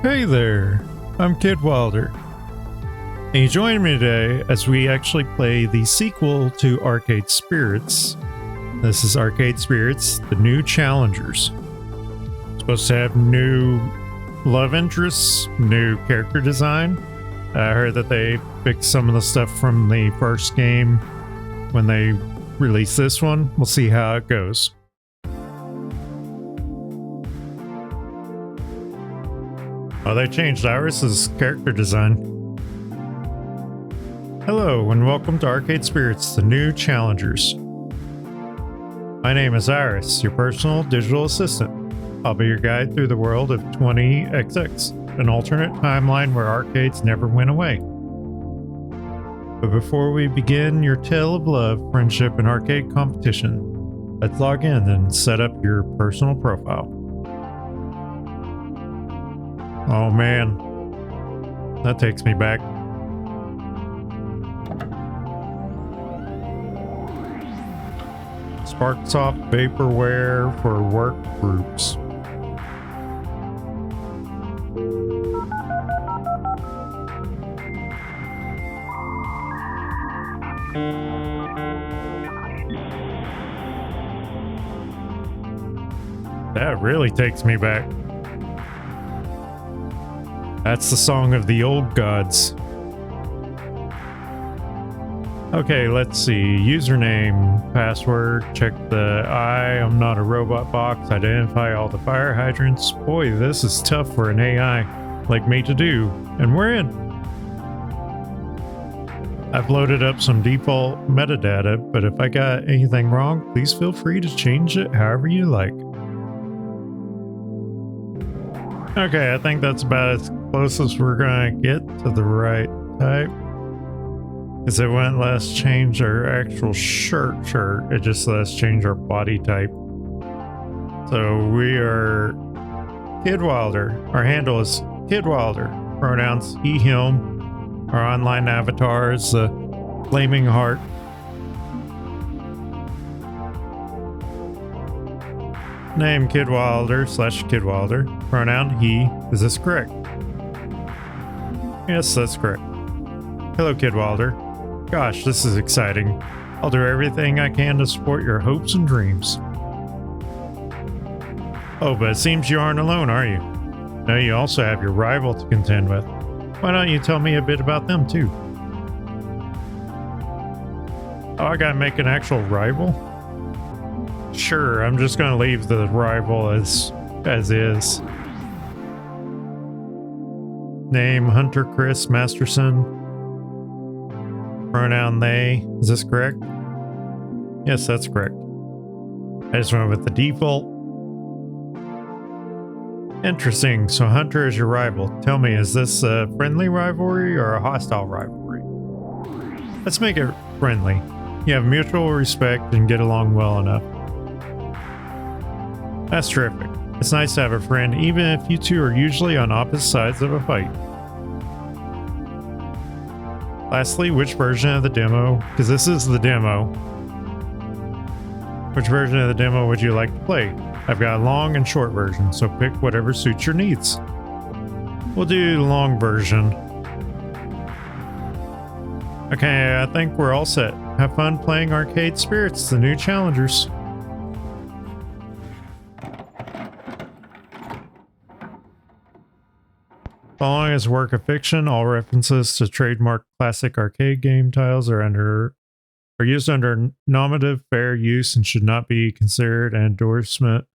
Hey there, I'm Kid Wilder. And you join me today as we actually play the sequel to Arcade Spirits. This is Arcade Spirits, the new challengers. Supposed to have new love interests, new character design. I heard that they fixed some of the stuff from the first game when they released this one. We'll see how it goes. Oh, they changed Iris's character design. Hello, and welcome to Arcade Spirits, the new challengers. My name is Iris, your personal digital assistant. I'll be your guide through the world of 20XX, an alternate timeline where arcades never went away. But before we begin your tale of love, friendship, and arcade competition, let's log in and set up your personal profile. Oh man, that takes me back. Sparksoft vaporware for work groups. That really takes me back. That's the song of the old gods. Okay, let's see. Username, password, check the I am not a robot box, identify all the fire hydrants. Boy, this is tough for an AI like me to do. And we're in. I've loaded up some default metadata, but if I got anything wrong, please feel free to change it however you like. Okay, I think that's about as close as we're gonna get to the right type. Because it won't let us change our actual shirt, it just let us change our body type. So we are Kid Wilder. Our handle is Kid Wilder. Pronouns he, him. Our online avatar is the flaming heart. Name Kid Wilder / Kid Wilder. Pronoun he. Is this correct? Yes, that's correct. Hello, Kid Wilder. Gosh, this is exciting. I'll do everything I can to support your hopes and dreams. Oh, but it seems you aren't alone, are you? No, you also have your rival to contend with. Why don't you tell me a bit about them, too? Oh, I gotta make an actual rival? Sure, I'm just gonna leave the rival as is. Name Hunter Chris Masterson. Pronoun they. Is this correct? Yes, that's correct. I just went with the default. Interesting. So Hunter is your rival. Tell me, is this a friendly rivalry or a hostile rivalry? Let's make it friendly. You have mutual respect and get along well enough. That's terrific. It's nice to have a friend, even if you two are usually on opposite sides of a fight. Lastly, which version of the demo, because this is the demo, which version of the demo would you like to play? I've got a long and short version, so pick whatever suits your needs. We'll do the long version. Okay, I think we're all set. Have fun playing Arcade Spirits, the new challengers. Following is a work of fiction. All references to trademark classic arcade game titles are used under nominative fair use and should not be considered an endorsement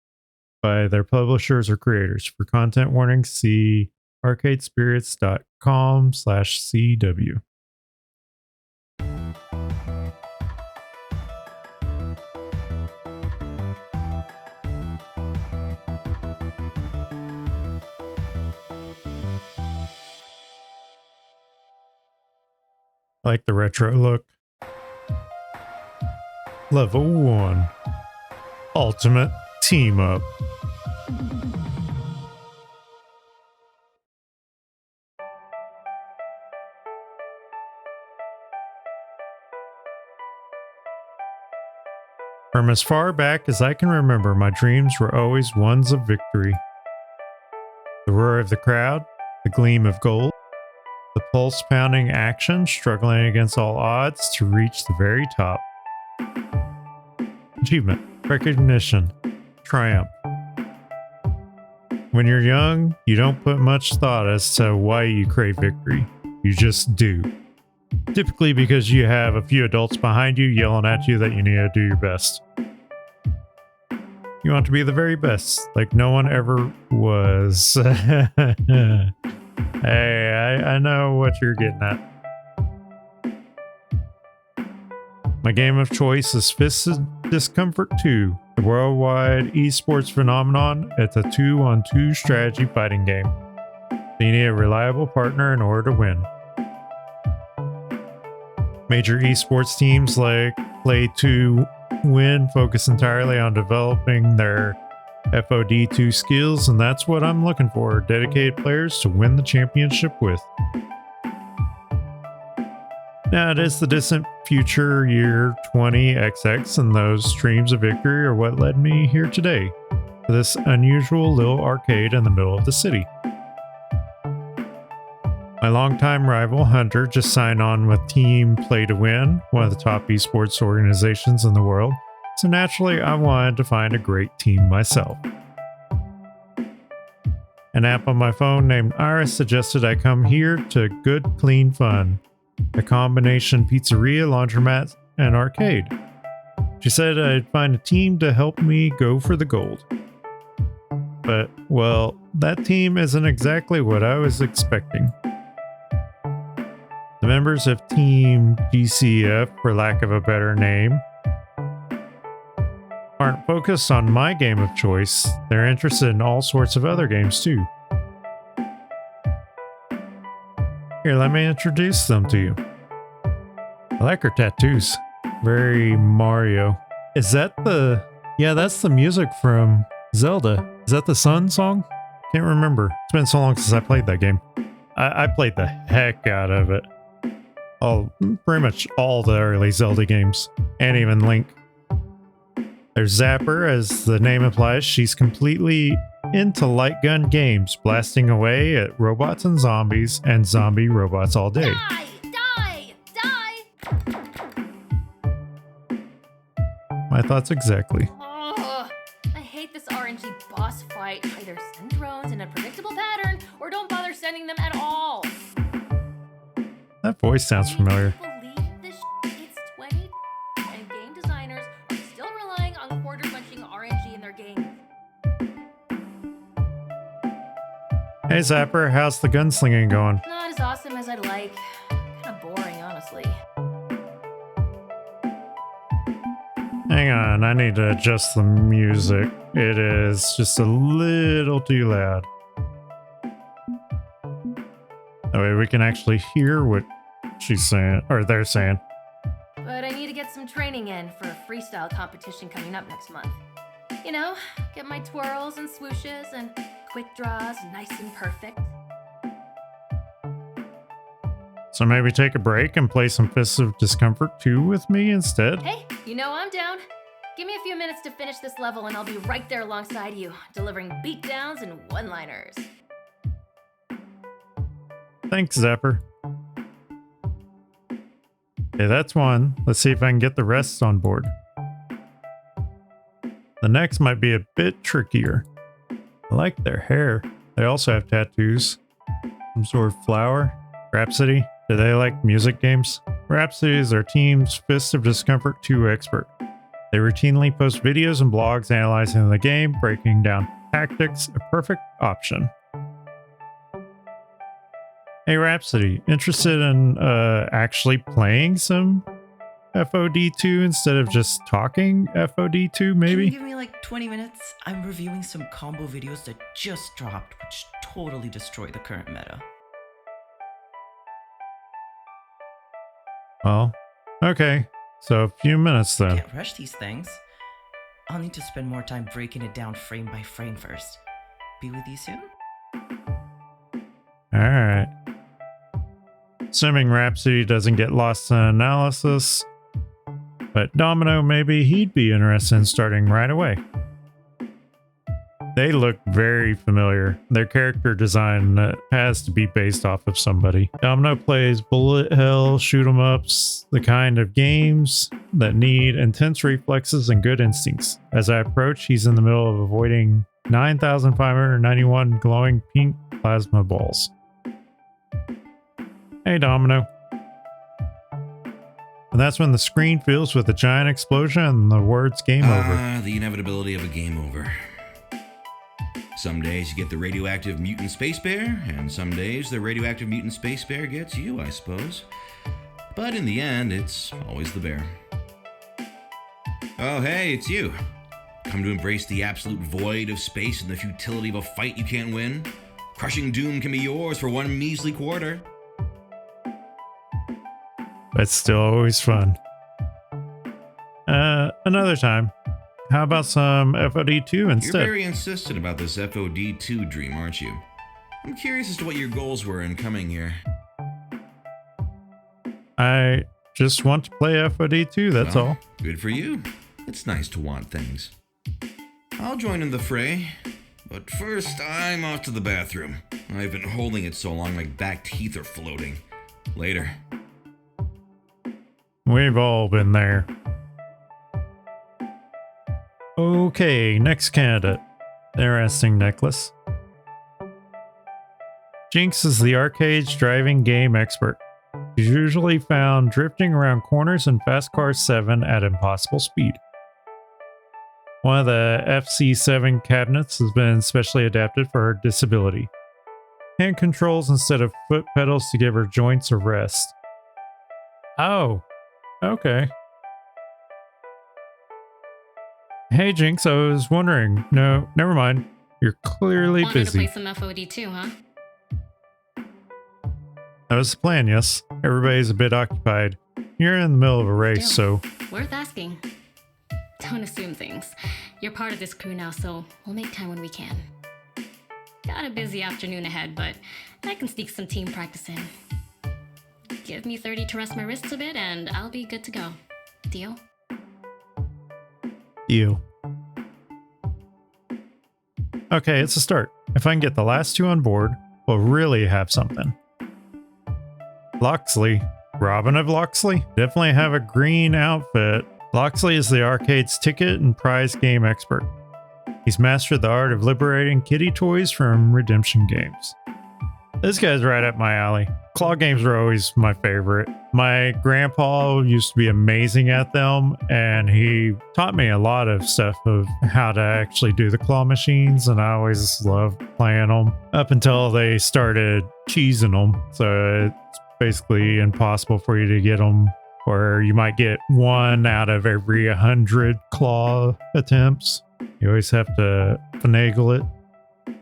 by their publishers or creators. For content warnings, see arcadespirits.com/CW. I like the retro look. Level 1. Ultimate Team Up. From as far back as I can remember, my dreams were always ones of victory. The roar of the crowd, the gleam of gold, the pulse-pounding action struggling against all odds to reach the very top. Achievement, recognition, triumph. When you're young, you don't put much thought as to why you crave victory. You just do. Typically because you have a few adults behind you yelling at you that you need to do your best. You want to be the very best, like no one ever was. Hey, I know what you're getting at. My game of choice is Fisted Discomfort 2, the worldwide esports phenomenon. It's a 2-on-2 strategy fighting game. You need a reliable partner in order to win. Major esports teams like Play to Win focus entirely on developing their FOD2 skills, and that's what I'm looking for, dedicated players to win the championship with. Now, it is the distant future year 20XX, and those dreams of victory are what led me here today, to this unusual little arcade in the middle of the city. My longtime rival, Hunter, just signed on with Team Play to Win, one of the top esports organizations in the world, so naturally I wanted to find a great team myself. An app on my phone named Iris suggested I come here to Good Clean Fun, a combination pizzeria, laundromat, and arcade. She said I'd find a team to help me go for the gold. But, well, that team isn't exactly what I was expecting. The members of Team GCF, for lack of a better name, aren't focused on my game of choice. They're interested in all sorts of other games too. Here, let me introduce them to you. I like her tattoos. Very Mario. Is that the... Yeah, that's the music from Zelda. Is that the Sun song? Can't remember. It's been so long since I played that game. I played the heck out of it. Oh, pretty much all the early Zelda games. And even Link. There's Zapper, as the name implies. She's completely into light gun games, blasting away at robots and zombies and zombie robots all day. Die! Die! Die! My thoughts exactly. Ugh, I hate this RNG boss fight. Either send drones in a predictable pattern, or don't bother sending them at all. That voice sounds familiar. Believe this it's 20 and game designers are still relying on quarter-punching RNG in their games. Hey Zapper, how's the gunslinging going? Not as awesome as I'd like. Kinda boring, honestly. Hang on, I need to adjust the music. It is just a little too loud. That way we can actually hear what she's saying, or they're saying. But I need to get some training in for a freestyle competition coming up next month. You know, get my twirls and swooshes and quick draws nice and perfect. So maybe take a break and play some Fists of Discomfort 2 with me instead? Hey, you know I'm down. Give me a few minutes to finish this level and I'll be right there alongside you, delivering beatdowns and one-liners. Thanks, Zapper. Okay, that's one. Let's see if I can get the rest on board. The next might be a bit trickier. I like their hair. They also have tattoos. Some sort of flower. Rhapsody. Do they like music games? Rhapsody is our team's Fist of Discomfort 2 expert. They routinely post videos and blogs analyzing the game, breaking down tactics, a perfect option. Hey Rhapsody, interested in actually playing some FOD2 instead of just talking FOD2 maybe? Can you give me like 20 minutes? I'm reviewing some combo videos that just dropped, which totally destroy the current meta. Well, okay. So a few minutes then. Can't rush these things. I'll need to spend more time breaking it down frame by frame first. Be with you soon? Alright. Assuming Rhapsody doesn't get lost in analysis, but Domino, maybe he'd be interested in starting right away. They look very familiar. Their character design has to be based off of somebody. Domino plays bullet hell, shoot 'em ups, the kind of games that need intense reflexes and good instincts. As I approach, he's in the middle of avoiding 9,591 glowing pink plasma balls. Hey, Domino. And that's when the screen fills with a giant explosion and the words game over. The inevitability of a game over. Some days you get the radioactive mutant space bear, and some days the radioactive mutant space bear gets you, I suppose. But in the end, it's always the bear. Oh, hey, it's you. Come to embrace the absolute void of space and the futility of a fight you can't win? Crushing doom can be yours for one measly quarter. But still always fun. Another time. How about some FOD2 instead? You're very insistent about this FOD2 dream, aren't you? I'm curious as to what your goals were in coming here. I just want to play FOD2, that's Well, all. Good for you. It's nice to want things. I'll join in the fray, but first I'm off to the bathroom. I've been holding it so long my back teeth are floating. Later. We've all been there. Okay, next candidate. Interesting necklace. Jinx is the arcade's driving game expert. She's usually found drifting around corners in Fast Car 7 at impossible speed. One of the FC7 cabinets has been specially adapted for her disability. Hand controls instead of foot pedals to give her joints a rest. Oh, okay. Hey Jinx, I was wondering. No, never mind. You're clearly Wanted busy. to play some FOD2, huh? That was the plan, yes. Everybody's a bit occupied. You're in the middle of a race, so... Worth asking. Don't assume things. You're part of this crew now, so we'll make time when we can. Got a busy afternoon ahead, but I can sneak some team practice in. Give me 30 to rest my wrists a bit, and I'll be good to go. Deal? You. Okay, it's a start. If I can get the last two on board, we'll really have something. Loxley. Robin of Loxley? Definitely have a green outfit. Loxley is the arcade's ticket and prize game expert. He's mastered the art of liberating kitty toys from redemption games. This guy's right up my alley. Claw games are always my favorite. My grandpa used to be amazing at them, and he taught me a lot of stuff of how to actually do the claw machines, and I always loved playing them up until they started cheesing them. So it's basically impossible for you to get them, or you might get one out of every 100 claw attempts. You always have to finagle it.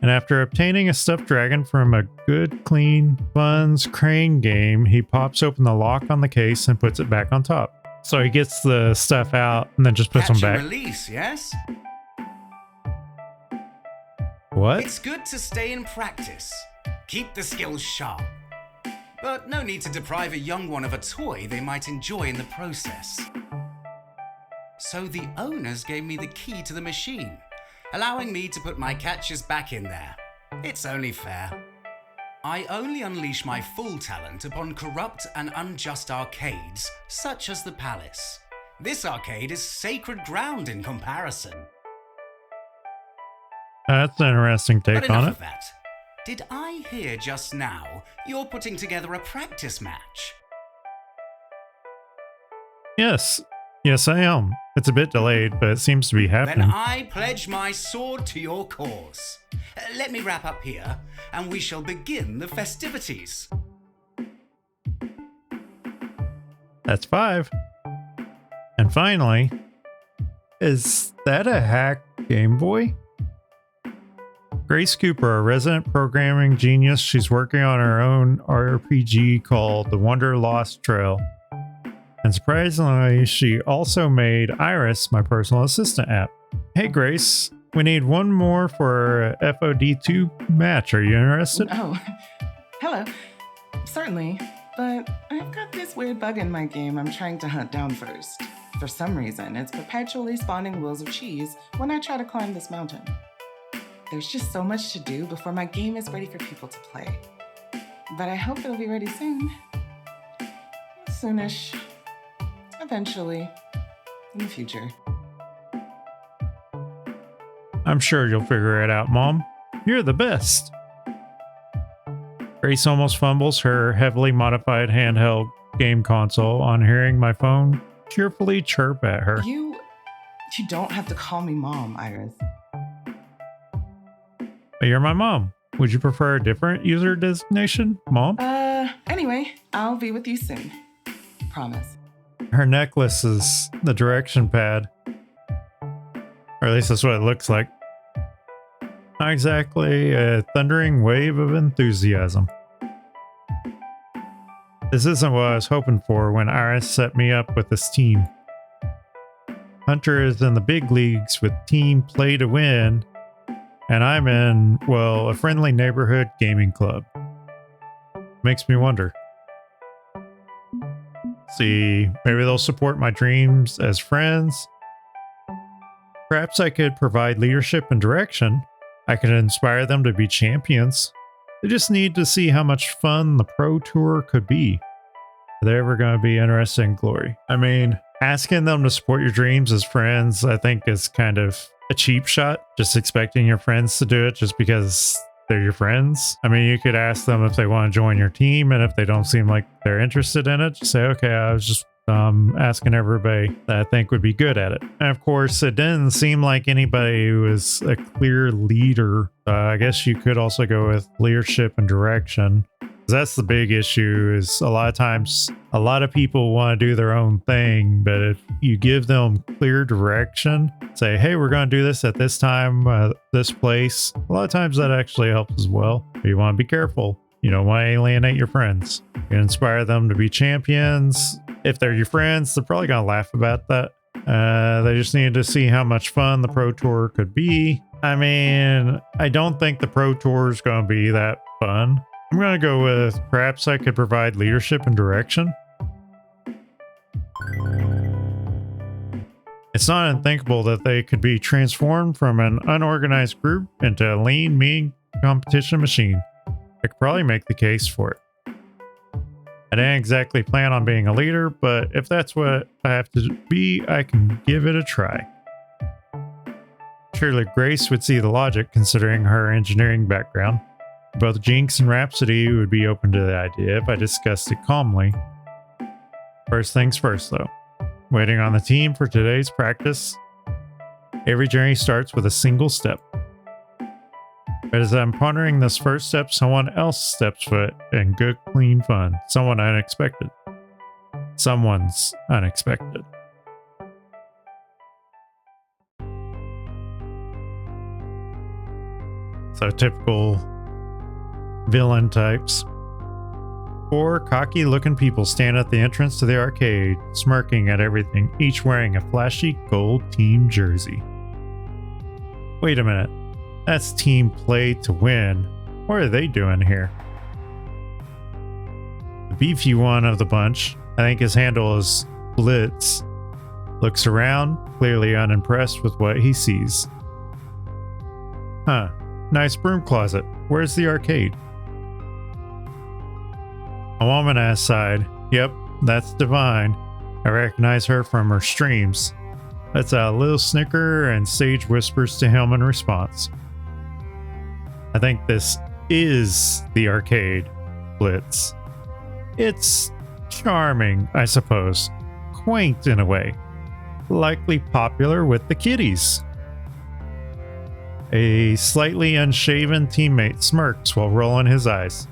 And after obtaining a stuffed dragon from a good, clean, Fun's crane game, he pops open the lock on the case and puts it back on top. So he gets the stuff out and then just puts them back. Release, yes? What? It's good to stay in practice. Keep the skills sharp. But no need to deprive a young one of a toy they might enjoy in the process. So the owners gave me the key to the machine, allowing me to put my catches back in there. It's only fair. I only unleash my full talent upon corrupt and unjust arcades, such as the Palace. This arcade is sacred ground in comparison. That's an interesting But take enough on of it. that. Did I hear just now you're putting together a practice match? Yes. Yes, I am. It's a bit delayed, but it seems to be Then happening. I pledge my sword to your cause. Let me wrap up here, and we shall begin the festivities. That's 5. And finally, is that a hack Game Boy? Grace Cooper, a resident programming genius, she's working on her own RPG called The Wonder Lost Trail. And surprisingly, she also made Iris, my personal assistant app. Hey Grace, we need one more for a FOD2 match. Are you interested? Oh, hello. Certainly, but I've got this weird bug in my game I'm trying to hunt down first. For some reason, it's perpetually spawning wheels of cheese when I try to climb this mountain. There's just so much to do before my game is ready for people to play. But I hope it'll be ready soon. Soonish. Eventually. In the future. I'm sure you'll figure it out, Mom. You're the best. Grace almost fumbles her heavily modified handheld game console on hearing my phone cheerfully chirp at her. You don't have to call me Mom, Iris. But you're my mom. Would you prefer a different user designation, Mom? Anyway, I'll be with you soon. Promise. Her necklace is the direction pad. Or at least that's what it looks like. Not exactly a thundering wave of enthusiasm. This isn't what I was hoping for when Iris set me up with this team. Hunter is in the big leagues with team play to win, and I'm in, well, a friendly neighborhood gaming club. Makes me wonder. See, maybe they'll support my dreams as friends. Perhaps I could provide leadership and direction. I could inspire them to be champions. They just need to see how much fun the pro tour could be. Are they ever going to be interested in glory? I mean, asking them to support your dreams as friends, I think is kind of a cheap shot. Just expecting your friends to do it just because they're your friends. I mean, you could ask them if they want to join your team, and if they don't seem like they're interested in it, just say, okay, I was just asking everybody that I think would be good at it. And of course, it didn't seem like anybody was a clear leader. I guess you could also go with leadership and direction. That's the big issue, is a lot of times a lot of people want to do their own thing, but if you give them clear direction, say, hey, we're going to do this at this time, this place, a lot of times that actually helps as well. But you want to be careful. You don't want to alienate your friends. You inspire them to be champions. If they're your friends, they're probably going to laugh about that. They just need to see how much fun the Pro Tour could be. I mean, I don't think the Pro Tour is going to be that fun. I'm going to go with perhaps I could provide leadership and direction. It's not unthinkable that they could be transformed from an unorganized group into a lean, mean competition machine. I could probably make the case for it. I didn't exactly plan on being a leader, but if that's what I have to be, I can give it a try. Surely Grace would see the logic considering her engineering background. Both Jinx and Rhapsody would be open to the idea if I discussed it calmly. First things first, though. Waiting on the team for today's practice. Every journey starts with a single step. But as I'm pondering this first step, someone else steps foot in good, clean fun. Someone unexpected. Someone's unexpected. So typical villain types. Four cocky-looking people stand at the entrance to the arcade, smirking at everything, each wearing a flashy gold team jersey. Wait a minute. That's team play to win. What are they doing here? The beefy one of the bunch, I think his handle is Blitz, looks around, clearly unimpressed with what he sees. Huh. Nice broom closet. Where's the arcade? A woman at his side. Yep, that's Divine. I recognize her from her streams. That's a little snicker and sage whispers to him in response. I think this is the arcade, Blitz. It's charming, I suppose. Quaint in a way. Likely popular with the kiddies. A slightly unshaven teammate smirks while rolling his eyes.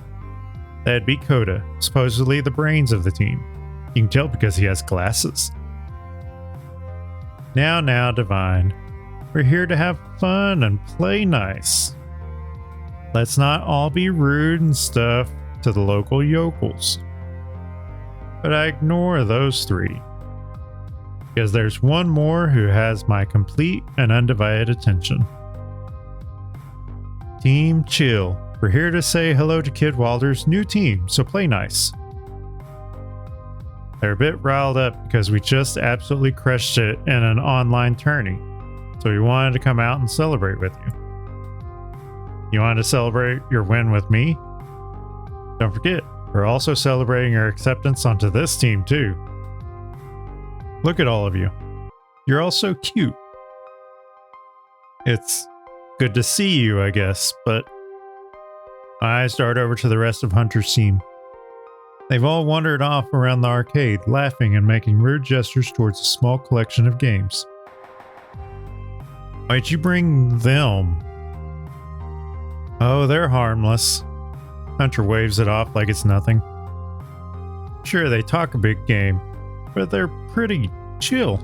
That'd be Coda, supposedly the brains of the team. You can tell because he has glasses. Now, Divine. We're here to have fun and play nice. Let's not all be rude and stuff to the local yokels. But I ignore those three. Because there's one more who has my complete and undivided attention. Team Chill. We're here to say hello to Kid Wilder's new team, so play nice. They're a bit riled up because we just absolutely crushed it in an online tourney, so we wanted to come out and celebrate with you. You want to celebrate your win with me? Don't forget, we're also celebrating your acceptance onto this team too. Look at all of you. You're all so cute. It's good to see you, I guess, but my eyes dart over to the rest of Hunter's team. They've all wandered off around the arcade, laughing and making rude gestures towards a small collection of games. Why'd you bring them? Oh, they're harmless. Hunter waves it off like it's nothing. Sure, they talk a big game, but they're pretty chill.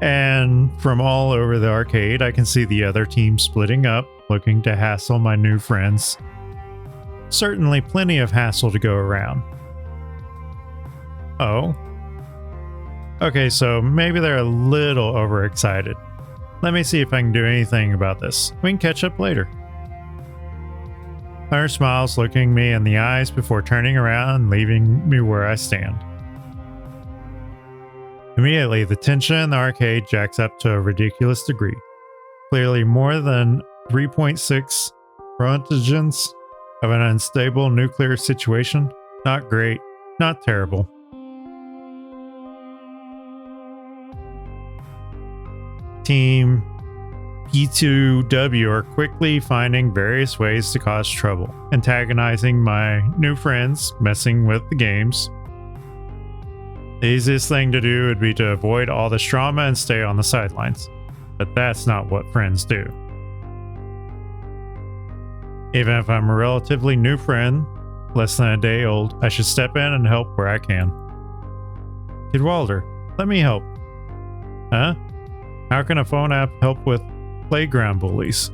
And from all over the arcade, I can see the other team splitting up, looking to hassle my new friends. Certainly plenty of hassle to go around. Oh. Okay, so maybe they're a little overexcited. Let me see if I can do anything about this. We can catch up later. Hunter smiles, looking me in the eyes before turning around and leaving me where I stand. Immediately, the tension in the arcade jacks up to a ridiculous degree. Clearly more than 3.6 frontagens of an unstable nuclear situation. Not great, not terrible. Team P2W are quickly finding various ways to cause trouble, antagonizing my new friends, messing with the games. The easiest thing to do would be to avoid all this drama and stay on the sidelines, but that's not what friends do. Even if I'm a relatively new friend, less than a day old, I should step in and help where I can. Kid Walder, let me help. Huh? How can a phone app help with playground bullies?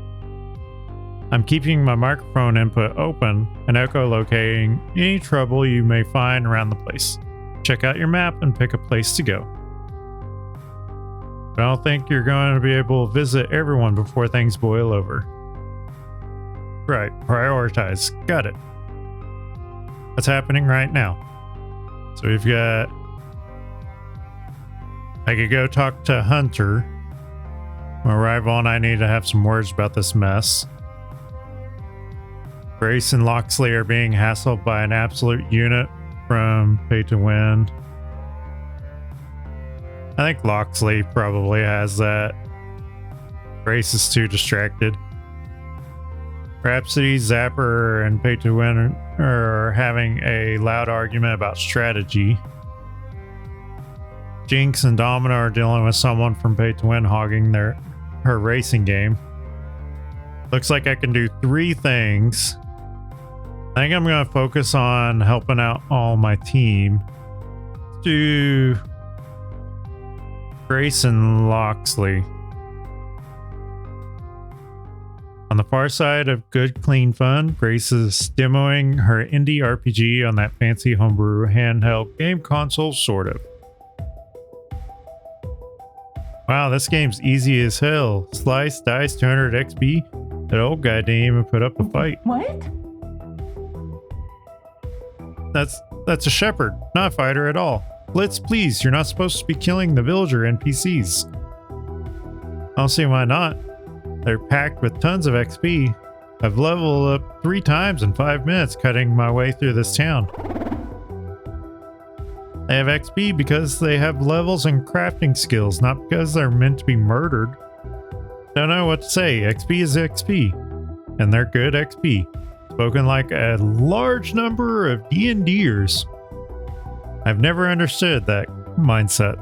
I'm keeping my microphone input open and echolocating any trouble you may find around the place. Check out your map and pick a place to go. I don't think you're going to be able to visit everyone before things boil over. Right, prioritize. Got it. That's happening right now. So we've got... I could go talk to Hunter. Arrival, and I need to have some words about this mess. Grace and Loxley are being hassled by an absolute unit from Pay to Win. I think Loxley probably has that. Grace is too distracted. Rhapsody, Zapper, and Pay to Win are having a loud argument about strategy. Jinx and Domino are dealing with someone from Pay to Win hogging her racing game. Looks like I can do 3 things. I think I'm going to focus on helping out all my team. Let's do Grace and Loxley. On the far side of good, clean fun, Grace is demoing her indie RPG on that fancy homebrew handheld game console, sort of. Wow, this game's easy as hell. Slice, dice, 200 XP. That old guy didn't even put up a fight. What? That's a shepherd, not a fighter at all. Blitz, please, you're not supposed to be killing the villager NPCs. I don't see why not. They're packed with tons of XP. I've leveled up 3 times in 5 minutes cutting my way through this town. They have XP because they have levels and crafting skills, not because they're meant to be murdered. Don't know what to say. XP is XP. And they're good XP. Spoken like a large number of D&Ders. I've never understood that mindset.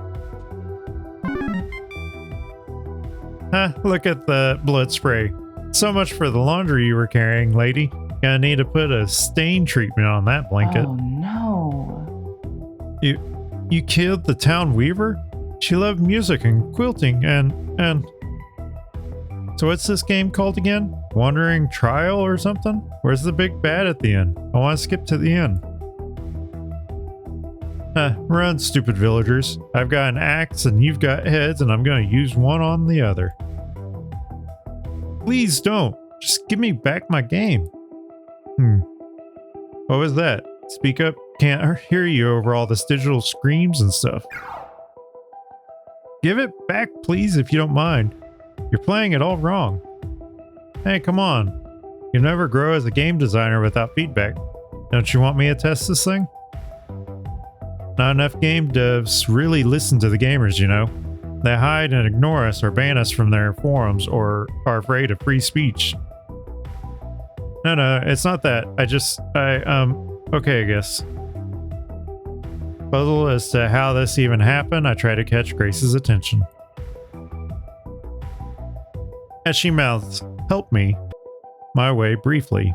Look at the blood spray. So much for the laundry you were carrying, lady. Gonna need to put a stain treatment on that blanket. Oh no. You killed the town weaver? She loved music and quilting and... So what's this game called again? Wandering Trial or something? Where's the big bad at the end? I want to skip to the end. Run, stupid villagers. I've got an axe and you've got heads and I'm going to use one on the other. Please don't. Just give me back my game. What was that? Speak up. Can't hear you over all this digital screams and stuff. Give it back, please, if you don't mind. You're playing it all wrong. Hey, come on. You never grow as a game designer without feedback. Don't you want me to test this thing? Not enough game devs really listen to the gamers, you know. They hide and ignore us or ban us from their forums or are afraid of free speech. No, it's not that. Okay, I guess. Puzzled as to how this even happened, I try to catch Grace's attention. As she mouths, "Help me," my way briefly,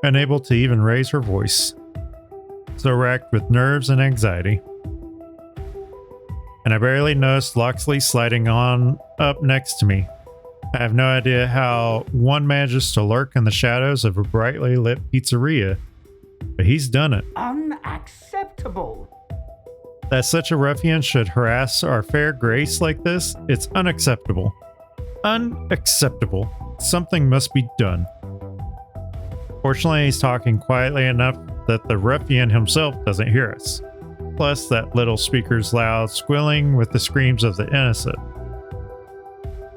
unable to even raise her voice. So racked with nerves and anxiety. And I barely noticed Loxley sliding on up next to me. I have no idea how one manages to lurk in the shadows of a brightly lit pizzeria, but he's done it. Unacceptable. That such a ruffian should harass our fair Grace like this, it's unacceptable. Unacceptable. Something must be done. Fortunately, he's talking quietly enough that the ruffian himself doesn't hear us. Plus, that little speaker's loud squealing with the screams of the innocent.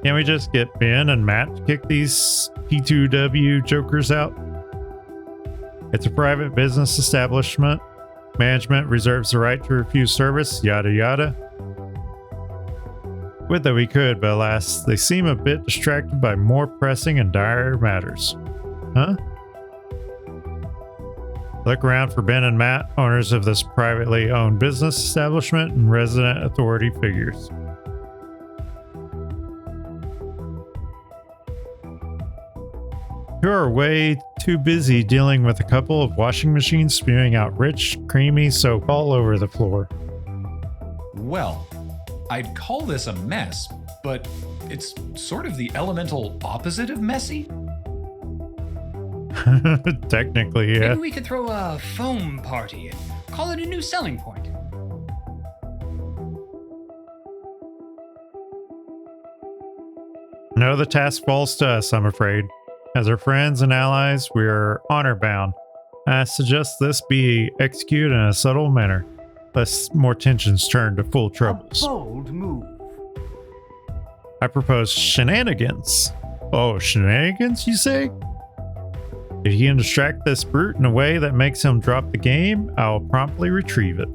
Can't we just get Ben and Matt to kick these P2W jokers out? It's a private business establishment. Management reserves the right to refuse service, yada yada. Would that we could, but alas, they seem a bit distracted by more pressing and dire matters. Huh? Look around for Ben and Matt, owners of this privately owned business establishment and resident authority figures. Who are way too busy dealing with a couple of washing machines spewing out rich, creamy soap all over the floor. Well, I'd call this a mess, but it's sort of the elemental opposite of messy. Technically, yeah. Maybe we could throw a foam party and call it a new selling point. No, the task falls to us, I'm afraid. As our friends and allies, we are honor bound. I suggest this be executed in a subtle manner, lest more tensions turn to full troubles. A bold move. I propose shenanigans. Oh, shenanigans, you say? If you can distract this brute in a way that makes him drop the game, I'll promptly retrieve it.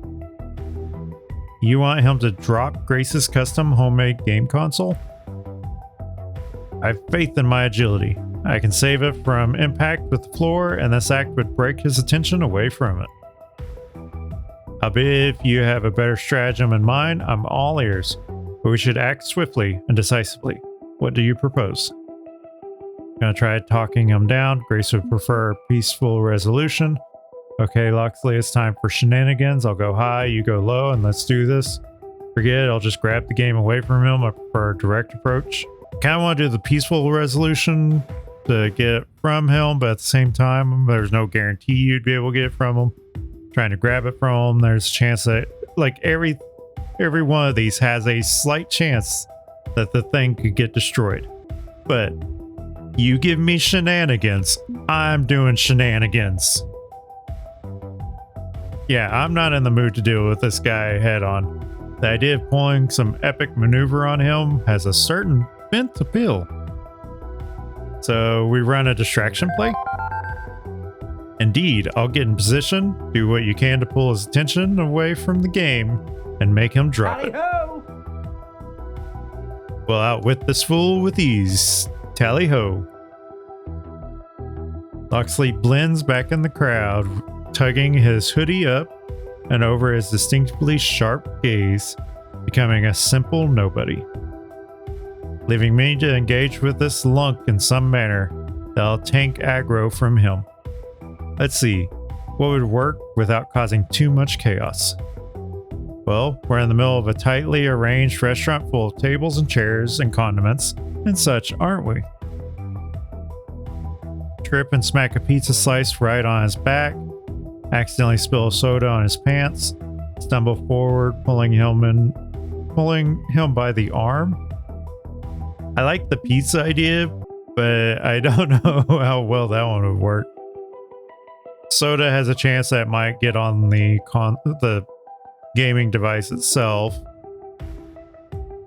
You want him to drop Grace's custom homemade game console? I have faith in my agility. I can save it from impact with the floor, and this act would break his attention away from it. Albeit if you have a better stratagem in mind, I'm all ears, but we should act swiftly and decisively. What do you propose? Gonna try talking him down. Grace would prefer peaceful resolution. Okay, Loxley, it's time for shenanigans. I'll go high, you go low, and let's do this. Forget it, I'll just grab the game away from him. I prefer a direct approach. Kind of want to do the peaceful resolution to get it from him, but at the same time, there's no guarantee you'd be able to get it from him. Trying to grab it from him, there's a chance that, like, every one of these has a slight chance that the thing could get destroyed. But you give me shenanigans, I'm doing shenanigans. Yeah, I'm not in the mood to deal with this guy head on. The idea of pulling some epic maneuver on him has a certain bent appeal. So we run a distraction play? Indeed, I'll get in position, do what you can to pull his attention away from the game, and make him drop it. Tally-ho! We'll outwit this fool with ease. Tally ho. Loxley blends back in the crowd, tugging his hoodie up and over his distinctly sharp gaze, becoming a simple nobody. Leaving me to engage with this lunk in some manner that'll tank aggro from him. Let's see, what would work without causing too much chaos? Well, we're in the middle of a tightly arranged restaurant full of tables and chairs and condiments and such, aren't we? Trip and smack a pizza slice right on his back, accidentally spill a soda on his pants, stumble forward, pulling him by the arm. I like the pizza idea, but I don't know how well that one would work. Soda has a chance that it might get on the gaming device itself.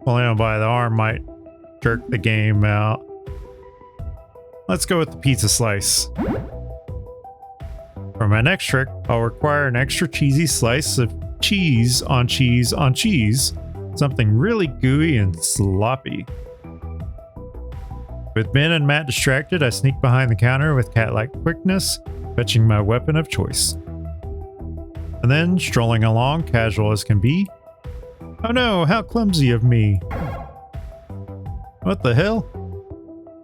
Pulling him by the arm might jerk the game out. Let's go with the pizza slice. For my next trick, I'll require an extra cheesy slice of cheese on cheese on cheese. Something really gooey and sloppy. With Ben and Matt distracted, I sneak behind the counter with cat-like quickness, fetching my weapon of choice. And then, strolling along, casual as can be. Oh no, how clumsy of me. What the hell?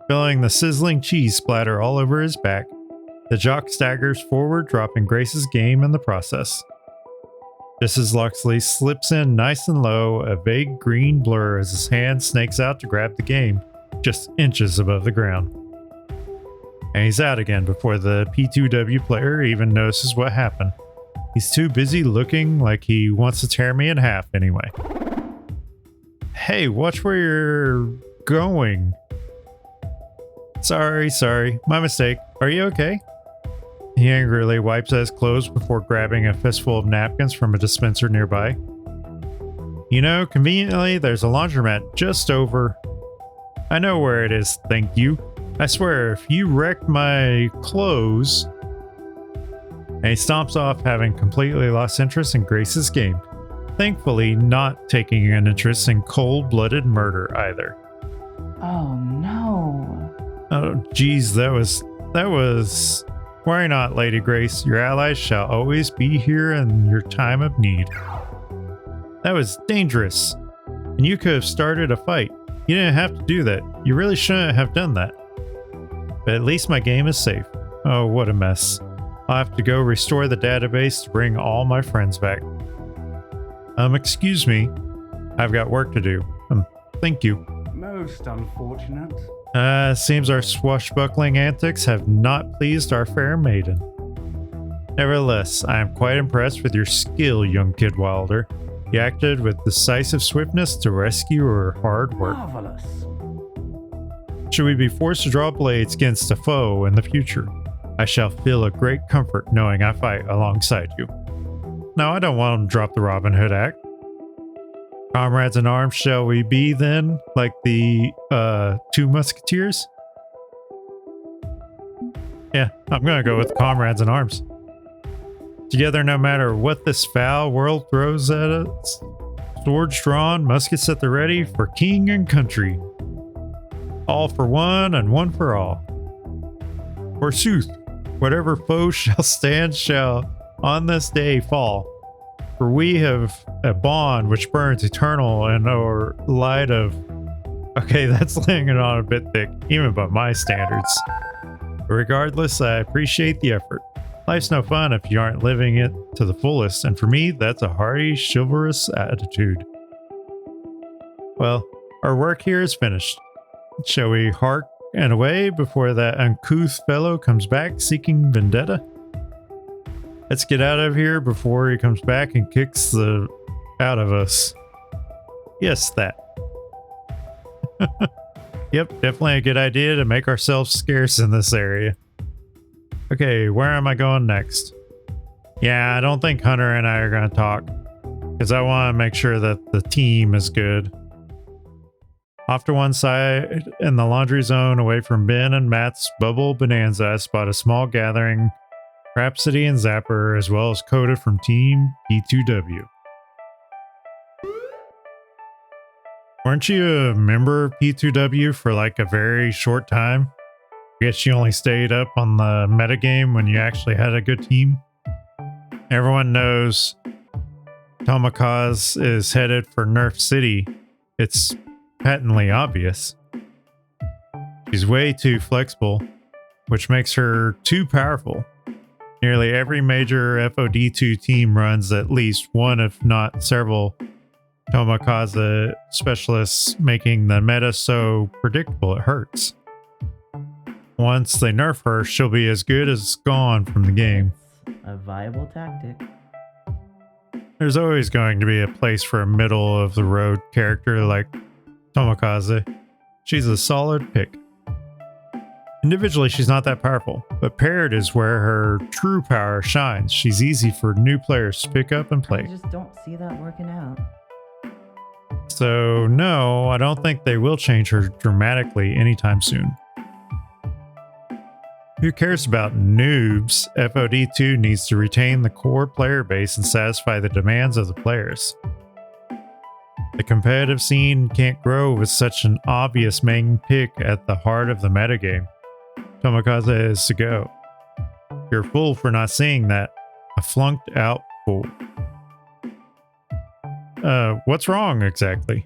Feeling the sizzling cheese splatter all over his back, the jock staggers forward, dropping Grace's game in the process. Just as Loxley slips in nice and low, a vague green blur as his hand snakes out to grab the game, just inches above the ground. And he's out again before the P2W player even notices what happened. He's too busy looking like he wants to tear me in half anyway. Hey, watch where you're going. Sorry, my mistake. Are you okay? He angrily wipes at his clothes before grabbing a fistful of napkins from a dispenser nearby. You know, conveniently, there's a laundromat just over. I know where it is, thank you. I swear, if you wrecked my clothes... And he stomps off, having completely lost interest in Grace's game. Thankfully, not taking an interest in cold-blooded murder either. Oh no. Oh, geez, that was... Worry not, Lady Grace. Your allies shall always be here in your time of need. That was dangerous. And you could have started a fight. You didn't have to do that. You really shouldn't have done that. But at least my game is safe. Oh, what a mess. I'll have to go restore the database to bring all my friends back. Excuse me. I've got work to do. Thank you. Most unfortunate. Seems our swashbuckling antics have not pleased our fair maiden. Nevertheless, I am quite impressed with your skill, young Kid Wilder. You acted with decisive swiftness to rescue her hard work. Marvelous. Should we be forced to draw blades against a foe in the future, I shall feel a great comfort knowing I fight alongside you. No, I don't want him to drop the Robin Hood act. Comrades in arms shall we be then, like the two musketeers? Yeah, I'm gonna go with comrades in arms. Together no matter what this foul world throws at us, swords drawn, muskets at the ready for king and country. All for one and one for all. Forsooth, whatever foe shall stand shall on this day fall. For we have a bond which burns eternal in our light of... Okay, that's laying it on a bit thick, even by my standards. But regardless, I appreciate the effort. Life's no fun if you aren't living it to the fullest, and for me, that's a hearty, chivalrous attitude. Well, our work here is finished. Shall we hark and away before that uncouth fellow comes back seeking vendetta? Let's get out of here before he comes back and kicks the out of us. Yes, that. Yep, definitely a good idea to make ourselves scarce in this area. Okay, where am I going next? Yeah, I don't think Hunter and I are going to talk, because I want to make sure that the team is good. Off to one side in the laundry zone, away from Ben and Matt's bubble bonanza, I spot a small gathering. Rhapsody and Zapper, as well as Coda from Team P2W. Weren't you a member of P2W for like a very short time? I guess you only stayed up on the metagame when you actually had a good team. Everyone knows Tomakaz is headed for Nerf City. It's patently obvious. She's way too flexible, which makes her too powerful. Nearly every major FOD2 team runs at least one, if not several, Tomakaze specialists, making the meta so predictable it hurts. Once they nerf her, she'll be as good as gone from the game. A viable tactic. There's always going to be a place for a middle-of-the-road character like Tomakaze. She's a solid pick. Individually, she's not that powerful, but paired is where her true power shines. She's easy for new players to pick up and play. I just don't see that working out. So no, I don't think they will change her dramatically anytime soon. Who cares about noobs? FOD2 needs to retain the core player base and satisfy the demands of the players. The competitive scene can't grow with such an obvious main pick at the heart of the metagame. Tomokaze is to go. You're a fool for not seeing that. A flunked out fool. What's wrong exactly?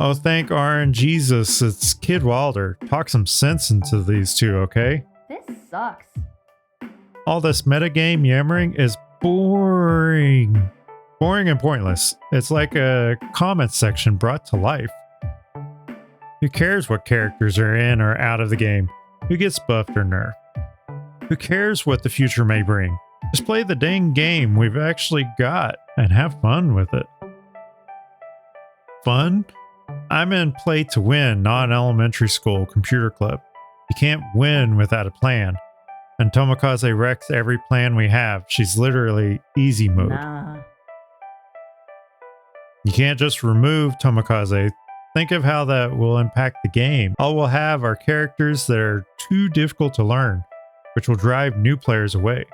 Oh, thank RNGesus, it's Kid Wilder. Talk some sense into these two, okay? This sucks. All this metagame yammering is boring. Boring and pointless. It's like a comment section brought to life. Who cares what characters are in or out of the game? Who gets buffed or nerfed? Who cares what the future may bring? Just play the dang game we've actually got and have fun with it. Fun? I'm in play to win, not an elementary school computer club. You can't win without a plan. And Tomokaze wrecks every plan we have. She's literally easy mode. Nah. You can't just remove Tomokaze. Think of how that will impact the game. All we'll have are characters that are too difficult to learn, which will drive new players away.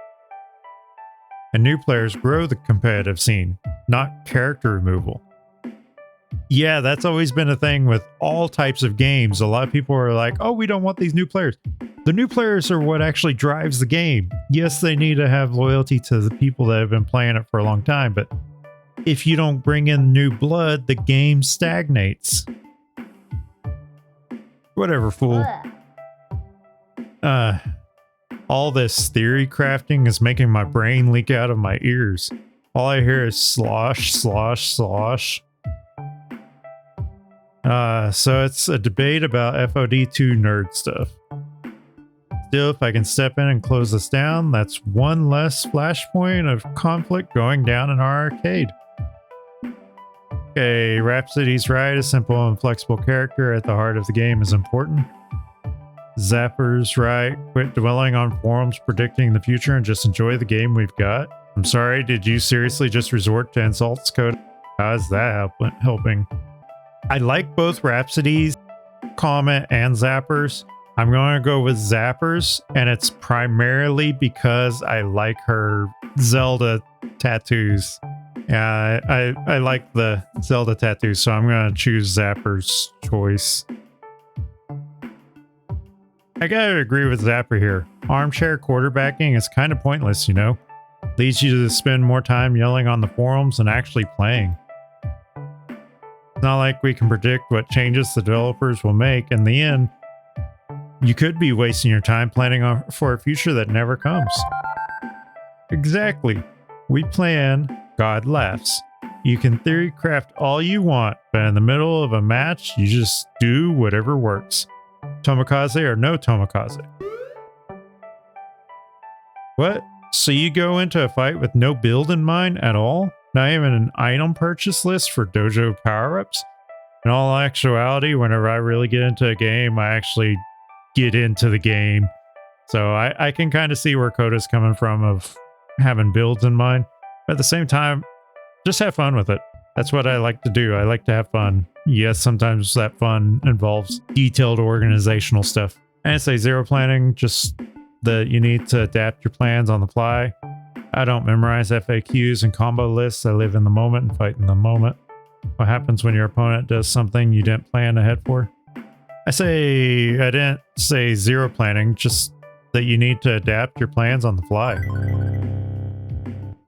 And new players grow the competitive scene, not character removal. Yeah, that's always been a thing with all types of games. A lot of people are like, oh, we don't want these new players. The new players are what actually drives the game. Yes, they need to have loyalty to the people that have been playing it for a long time, but if you don't bring in new blood, the game stagnates. Whatever, fool. All this theory crafting is making my brain leak out of my ears. All I hear is slosh, slosh, slosh. So it's a debate about FOD2 nerd stuff. Still, if I can step in and close this down, that's one less flashpoint of conflict going down in our arcade. Okay, Rhapsody's right. A simple and flexible character at the heart of the game is important. Zapper's right. Quit dwelling on forums predicting the future and just enjoy the game we've got. I'm sorry, did you seriously just resort to insults, Code? How is that helping? I like both Rhapsody's comment and Zapper's. I'm going to go with Zapper's, and it's primarily because I like her Zelda tattoos. Yeah, I like the Zelda tattoos, so I'm going to choose Zapper's choice. I gotta agree with Zapper here. Armchair quarterbacking is kind of pointless, you know? Leads you to spend more time yelling on the forums than actually playing. It's not like we can predict what changes the developers will make. In the end, you could be wasting your time planning for a future that never comes. Exactly. We plan, God laughs. You can theory craft all you want, but in the middle of a match, you just do whatever works. Tomokaze or no Tomokaze? What? So you go into a fight with no build in mind at all? Not even an item purchase list for dojo power-ups? In all actuality, whenever I really get into a game, I actually get into the game. So I can kind of see where Koda's coming from of having builds in mind. But at the same time, just have fun with it. That's what I like to do. I like to have fun. Yes, sometimes that fun involves detailed organizational stuff. And say zero planning, just that you need to adapt your plans on the fly. I don't memorize FAQs and combo lists. I live in the moment and fight in the moment. What happens when your opponent does something you didn't plan ahead for? I didn't say zero planning, just that you need to adapt your plans on the fly.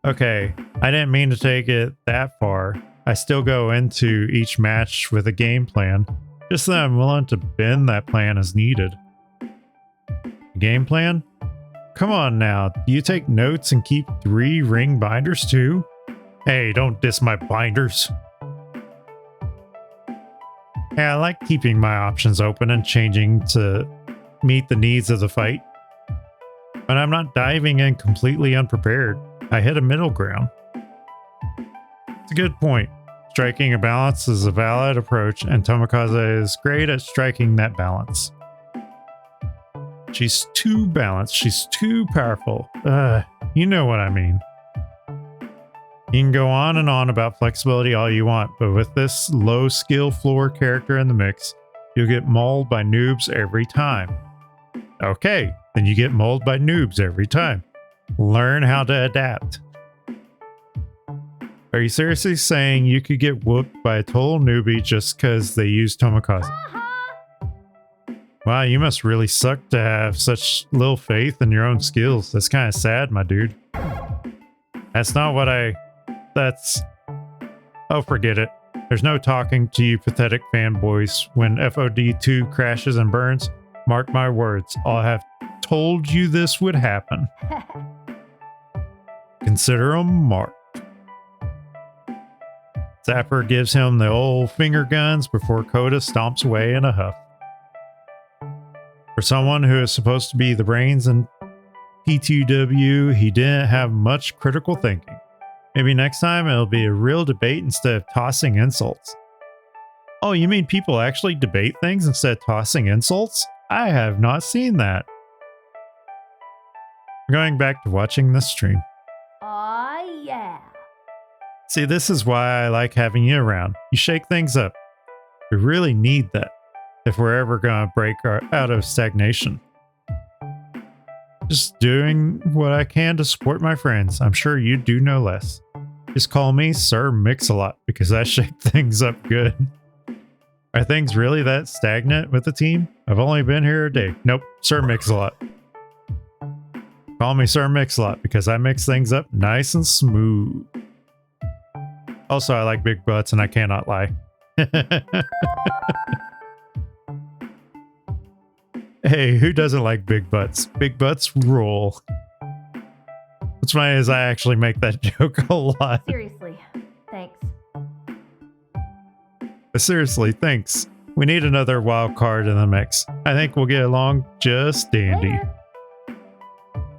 Okay, I didn't mean to take it that far. I still go into each match with a game plan, just that I'm willing to bend that plan as needed. Game plan? Come on now, do you take notes and keep 3 ring binders too? Hey, don't diss my binders. Hey, I like keeping my options open and changing to meet the needs of the fight. But I'm not diving in completely unprepared. I hit a middle ground. It's a good point. Striking a balance is a valid approach, and Tomokaze is great at striking that balance. She's too balanced. She's too powerful. You know what I mean. You can go on and on about flexibility all you want, but with this low skill floor character in the mix, you'll get mauled by noobs every time. Okay, then you get mauled by noobs every time. Learn how to adapt. Are you seriously saying you could get whooped by a total newbie just because they use Tomikaze? Wow, you must really suck to have such little faith in your own skills. That's kind of sad, my dude. That's not what that's... Oh, forget it. There's no talking to you pathetic fanboys when FOD2 crashes and burns. Mark my words, I'll have told you this would happen. Consider him marked. Zapper gives him the old finger guns before Coda stomps away in a huff. For someone who is supposed to be the brains in P2W, he didn't have much critical thinking. Maybe next time it'll be a real debate instead of tossing insults. Oh, you mean people actually debate things instead of tossing insults? I have not seen that. I'm going back to watching this stream. Aw, yeah. See, this is why I like having you around. You shake things up. We really need that if we're ever going to break out of stagnation. Just doing what I can to support my friends. I'm sure you do no less. Just call me Sir Mix-a-Lot because I shake things up good. Are things really that stagnant with the team? I've only been here a day. Nope, Sir Mix-a-Lot. Call me Sir Mix-a-Lot because I mix things up nice and smooth. Also, I like big butts and I cannot lie. Hey, who doesn't like big butts? Big butts rule. What's funny is I actually make that joke a lot. Seriously, thanks. But seriously, thanks. We need another wild card in the mix. I think we'll get along just dandy. Later.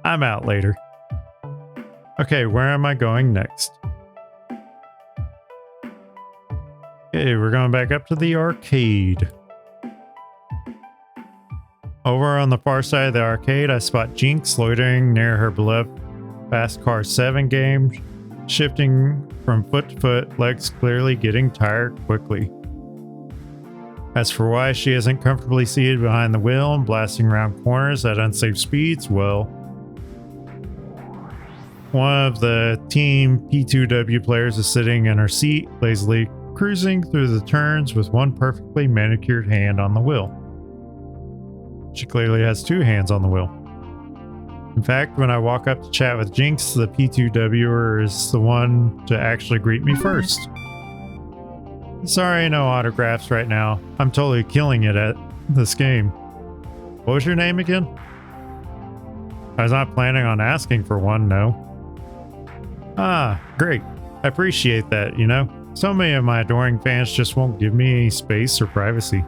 I'm out later. Okay, where am I going next? Okay, we're going back up to the arcade. Over on the far side of the arcade, I spot Jinx loitering near her beloved Fast Car 7 game, shifting from foot to foot, legs clearly getting tired quickly. As for why she isn't comfortably seated behind the wheel and blasting around corners at unsafe speeds, well, one of the Team P2W players is sitting in her seat, lazily cruising through the turns with one perfectly manicured hand on the wheel. She clearly has two hands on the wheel. In fact, when I walk up to chat with Jinx, the P2Wer is the one to actually greet me first. Sorry, no autographs right now. I'm totally killing it at this game. What was your name again? I was not planning on asking for one, no. Ah, great. I appreciate that, you know. So many of my adoring fans just won't give me any space or privacy.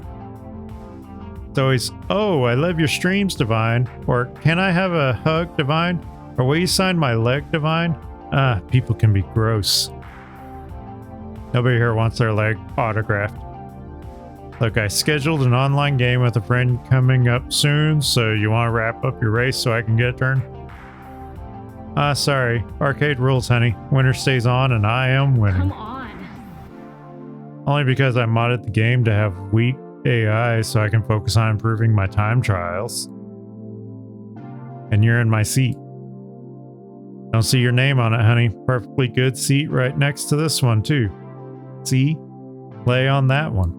It's always, oh, I love your streams, Divine. Or, can I have a hug, Divine? Or will you sign my leg, Divine? Ah, people can be gross. Nobody here wants their leg autographed. Look, I scheduled an online game with a friend coming up soon, so you want to wrap up your race so I can get a turn? Ah, sorry. Arcade rules, honey. Winner stays on, and I am winning. Come on. Only because I modded the game to have weak AI so I can focus on improving my time trials. And you're in my seat. Don't see your name on it, honey. Perfectly good seat right next to this one, too. See? Lay on that one.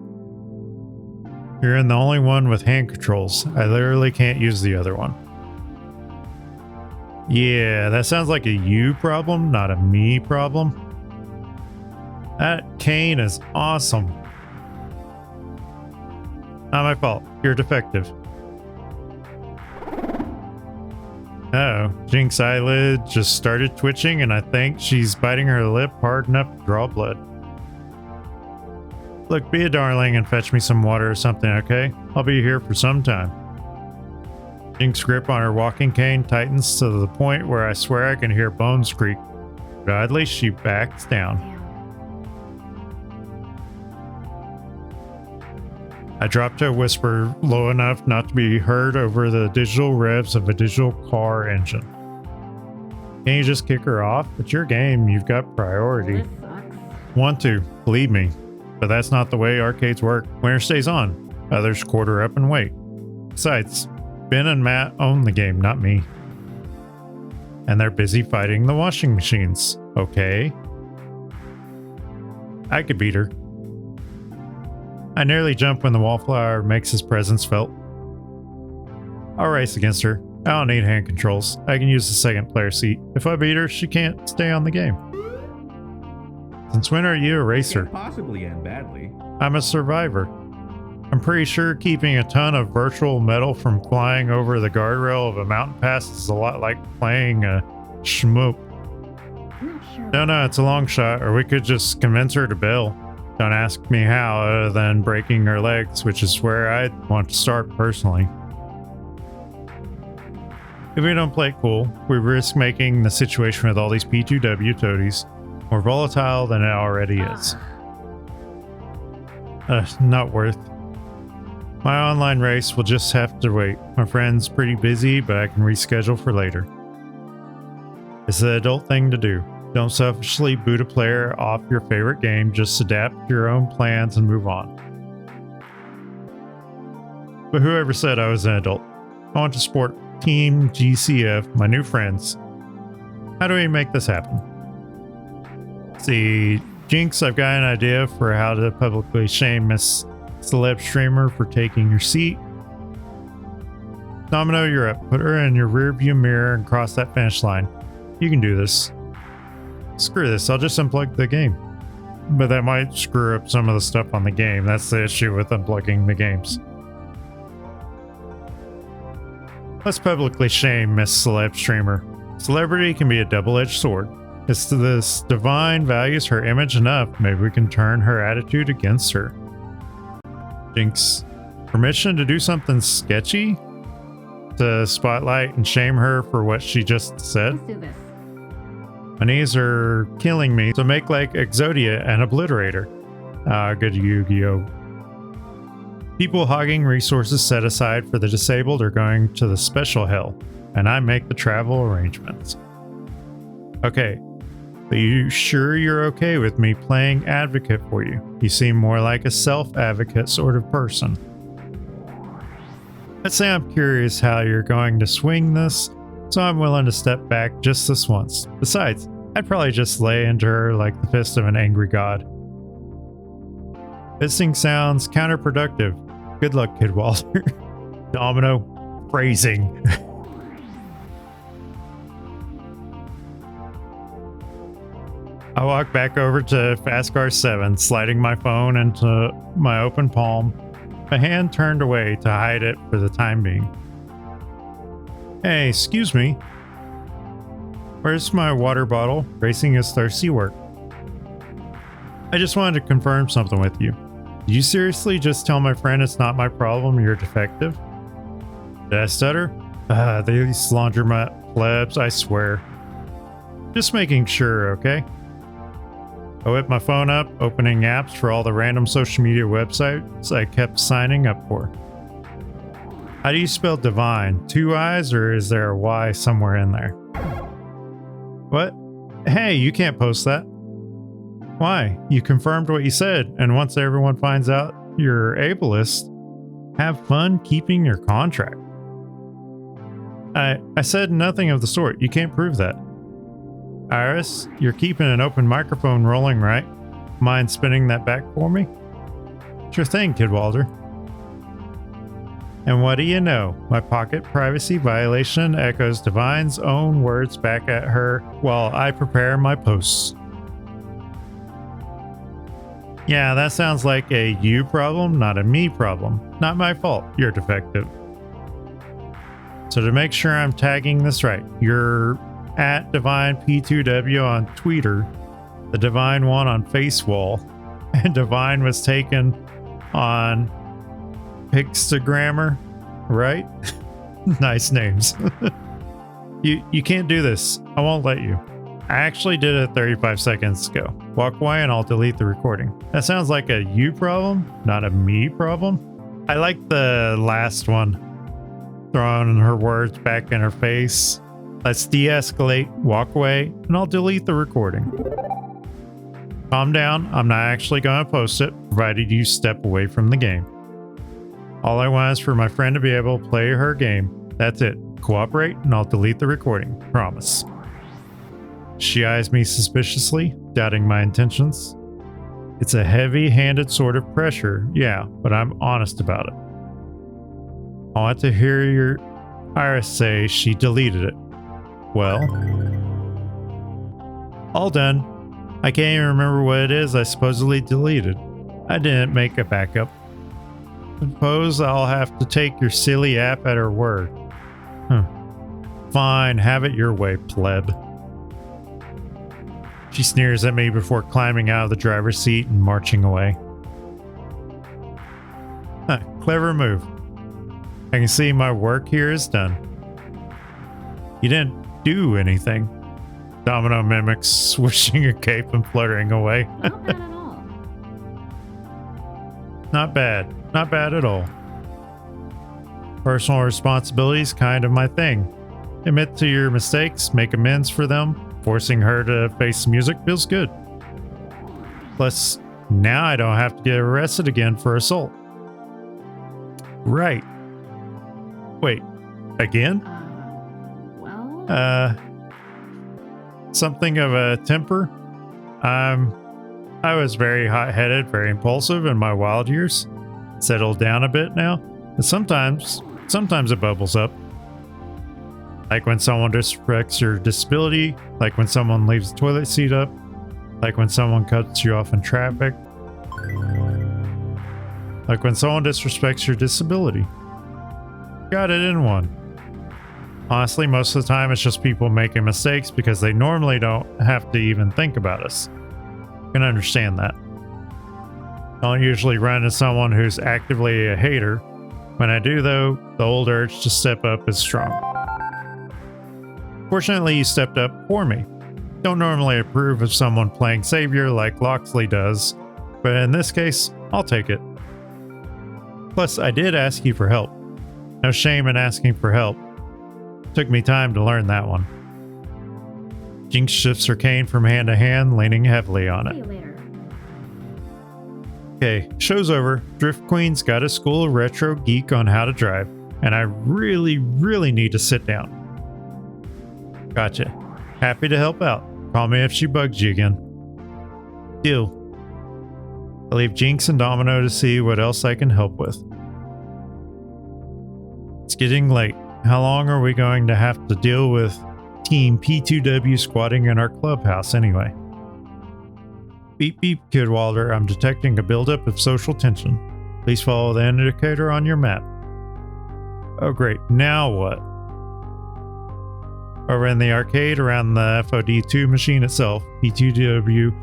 You're in the only one with hand controls. I literally can't use the other one. Yeah, that sounds like a you problem, not a me problem. That cane is awesome. Not my fault. You're defective. Uh-oh. Jinx's eyelid just started twitching and I think she's biting her lip hard enough to draw blood. Look, be a darling and fetch me some water or something, okay? I'll be here for some time. Jinx's grip on her walking cane tightens to the point where I swear I can hear bones creak. But at least she backs down. I dropped to a whisper low enough not to be heard over the digital revs of a digital car engine. Can't you just kick her off? It's your game. You've got priority. This sucks. Want to, believe me. But that's not the way arcades work. Winner stays on. Others quarter up and wait. Besides, Ben and Matt own the game, not me. And they're busy fighting the washing machines. Okay. I could beat her. I nearly jump when the wallflower makes his presence felt. I'll race against her. I don't need hand controls. I can use the second player seat. If I beat her, she can't stay on the game. Since when are you a racer? Can't possibly end badly. I'm a survivor. I'm pretty sure keeping a ton of virtual metal from flying over the guardrail of a mountain pass is a lot like playing a shmoop. No, it's a long shot, or we could just convince her to bail. Don't ask me how, other than breaking her legs, which is where I'd want to start personally. If we don't play it cool, we risk making the situation with all these P2W toadies more volatile than it already is. Not worth. My online race will just have to wait. My friend's pretty busy, but I can reschedule for later. It's the adult thing to do. Don't selfishly boot a player off your favorite game, just adapt your own plans and move on. But whoever said I was an adult? I want to support Team GCF, my new friends. How do we make this happen? See, Jinx, I've got an idea for how to publicly shame Miss Celeb Streamer for taking your seat. Domino, you're up. Put her in your rearview mirror and cross that finish line. You can do this. Screw this, I'll just unplug the game. But that might screw up some of the stuff on the game. That's the issue with unplugging the games. Let's publicly shame Miss Celeb Streamer. Celebrity can be a double-edged sword. If this divine values her image enough, maybe we can turn her attitude against her. Jinx, permission to do something sketchy? To spotlight and shame her for what she just said? Let's do this. My knees are killing me, so make like Exodia and obliterate her. Good Yu-Gi-Oh! People hogging resources set aside for the disabled are going to the special hell, and I make the travel arrangements. Okay, but you sure you're okay with me playing advocate for you? You seem more like a self-advocate sort of person. Let's say I'm curious how you're going to swing this, so I'm willing to step back just this once. Besides, I'd probably just lay into her like the fist of an angry god. Fisting sounds counterproductive. Good luck, Kid Walter. Domino, phrasing. I walk back over to Fastcar 7, sliding my phone into my open palm, my hand turned away to hide it for the time being. Hey, excuse me. Where's my water bottle? Racing is thirsty work. I just wanted to confirm something with you. Did you seriously just tell my friend it's not my problem, you're defective? Did I stutter? These laundromat plebs, I swear. Just making sure, okay? I whipped my phone up, opening apps for all the random social media websites I kept signing up for. How do you spell divine? 2 I's, or is there a Y somewhere in there? What? Hey, you can't post that. Why? You confirmed what you said, and once everyone finds out you're ableist, have fun keeping your contract. I said nothing of the sort. You can't prove that. Iris, you're keeping an open microphone rolling, right? Mind spinning that back for me? Sure thing, Kid Walter. And what do you know? My pocket privacy violation echoes Divine's own words back at her while I prepare my posts. Yeah, that sounds like a you problem, not a me problem. Not my fault, you're defective. So to make sure I'm tagging this right, you're at Divine P2W on Twitter, the Divine one on Facewall, and Divine was taken on Pixtagrammer, right? Nice names. You can't do this. I won't let you. I actually did it 35 seconds ago. Walk away and I'll delete the recording. That sounds like a you problem, not a me problem. I like the last one. Throwing her words back in her face. Let's de-escalate, walk away, and I'll delete the recording. Calm down, I'm not actually going to post it, provided you step away from the game. All I want is for my friend to be able to play her game. That's it. Cooperate and I'll delete the recording. Promise. She eyes me suspiciously, doubting my intentions. It's a heavy-handed sort of pressure, yeah, but I'm honest about it. I want to hear your Iris say she deleted it. Well, all done. I can't even remember what it is I supposedly deleted. I didn't make a backup. Suppose I'll have to take your silly app at her word. Fine, have it your way, pleb. She sneers at me before climbing out of the driver's seat and marching away. Clever move. I can see my work here is done. You didn't do anything. Domino mimics, swishing her cape and fluttering away. Not bad at all. Not bad. Not bad at all. Personal responsibility is kind of my thing. Admit to your mistakes, make amends for them. Forcing her to face music feels good. Plus, now I don't have to get arrested again for assault. Right. Wait, again? Well? Something of a temper. I was very hot-headed, very impulsive in my wild years. Settled down a bit now, but sometimes it bubbles up. Like when someone disrespects your disability, like when someone leaves the toilet seat up, like when someone cuts you off in traffic, like when someone disrespects your disability. Got it in one. Honestly, most of the time it's just people making mistakes because they normally don't have to even think about us. Can understand that. Don't usually run into someone who's actively a hater. When I do though, the old urge to step up is strong. Fortunately, you stepped up for me. Don't normally approve of someone playing savior like Loxley does, but in this case, I'll take it. Plus, I did ask you for help. No shame in asking for help. Took me time to learn that one. Jinx shifts her cane from hand to hand, leaning heavily on See you it. later. Okay, show's over. Drift Queen's got a school of retro geek on how to drive, and I really need to sit down. Gotcha. Happy to help out. Call me if she bugs you again. Deal. I'll leave Jinx and Domino to see what else I can help with. It's getting late. How long are we going to have to deal with Team P2W squatting in our clubhouse anyway? Beep beep, Kidwalder. I'm detecting a buildup of social tension. Please follow the indicator on your map. Oh great, now what? Over in the arcade around the FOD2 machine itself, P2W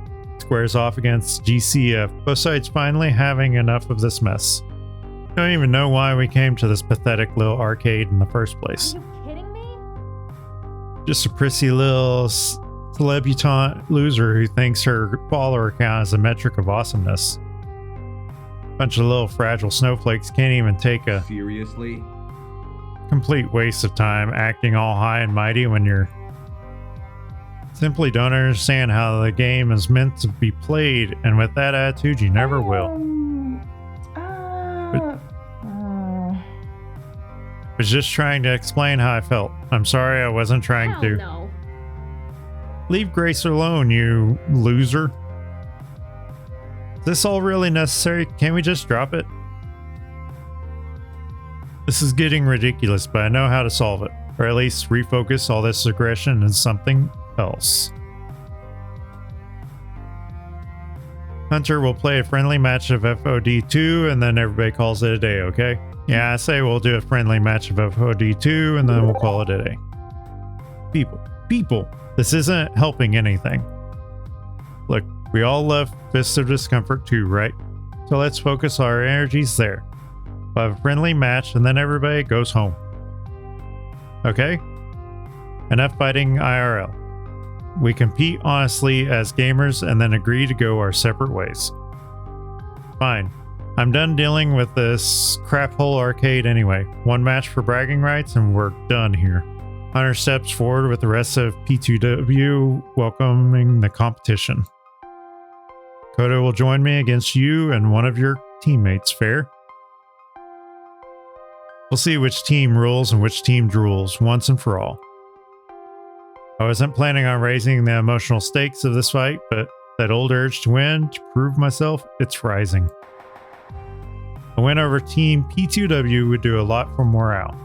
squares off against GCF, both sides finally having enough of this mess. Don't even know why we came to this pathetic little arcade in the first place. Are you kidding me? Just a prissy little celebutante loser who thinks her follower count is a metric of awesomeness. Bunch of little fragile snowflakes can't even take a Seriously? complete waste of time acting all high and mighty when you're simply don't understand how the game is meant to be played, and with that attitude you never will. Was just trying to explain how I felt. I'm sorry, I wasn't trying Hell to. no. Leave Grace alone, you loser. Is this all really necessary? Can't we just drop it? This is getting ridiculous, but I know how to solve it. Or at least refocus all this aggression in something else. Hunter will play a friendly match of FOD2 and then everybody calls it a day, okay? Yeah, I say we'll do a friendly match of FOD2 and then we'll call it a day. People, this isn't helping anything. Look, we all love Fist of Discomfort too, right? So let's focus our energies there. We'll have a friendly match and then everybody goes home. Okay? Enough fighting IRL. We compete honestly as gamers and then agree to go our separate ways. Fine. I'm done dealing with this crap hole arcade anyway. One match for bragging rights and we're done here. Hunter steps forward with the rest of P2W welcoming the competition. Kodo will join me against you and one of your teammates, fair? We'll see which team rules and which team drools once and for all. I wasn't planning on raising the emotional stakes of this fight, but that old urge to win, to prove myself, it's rising. A win over Team P2W would do a lot for morale.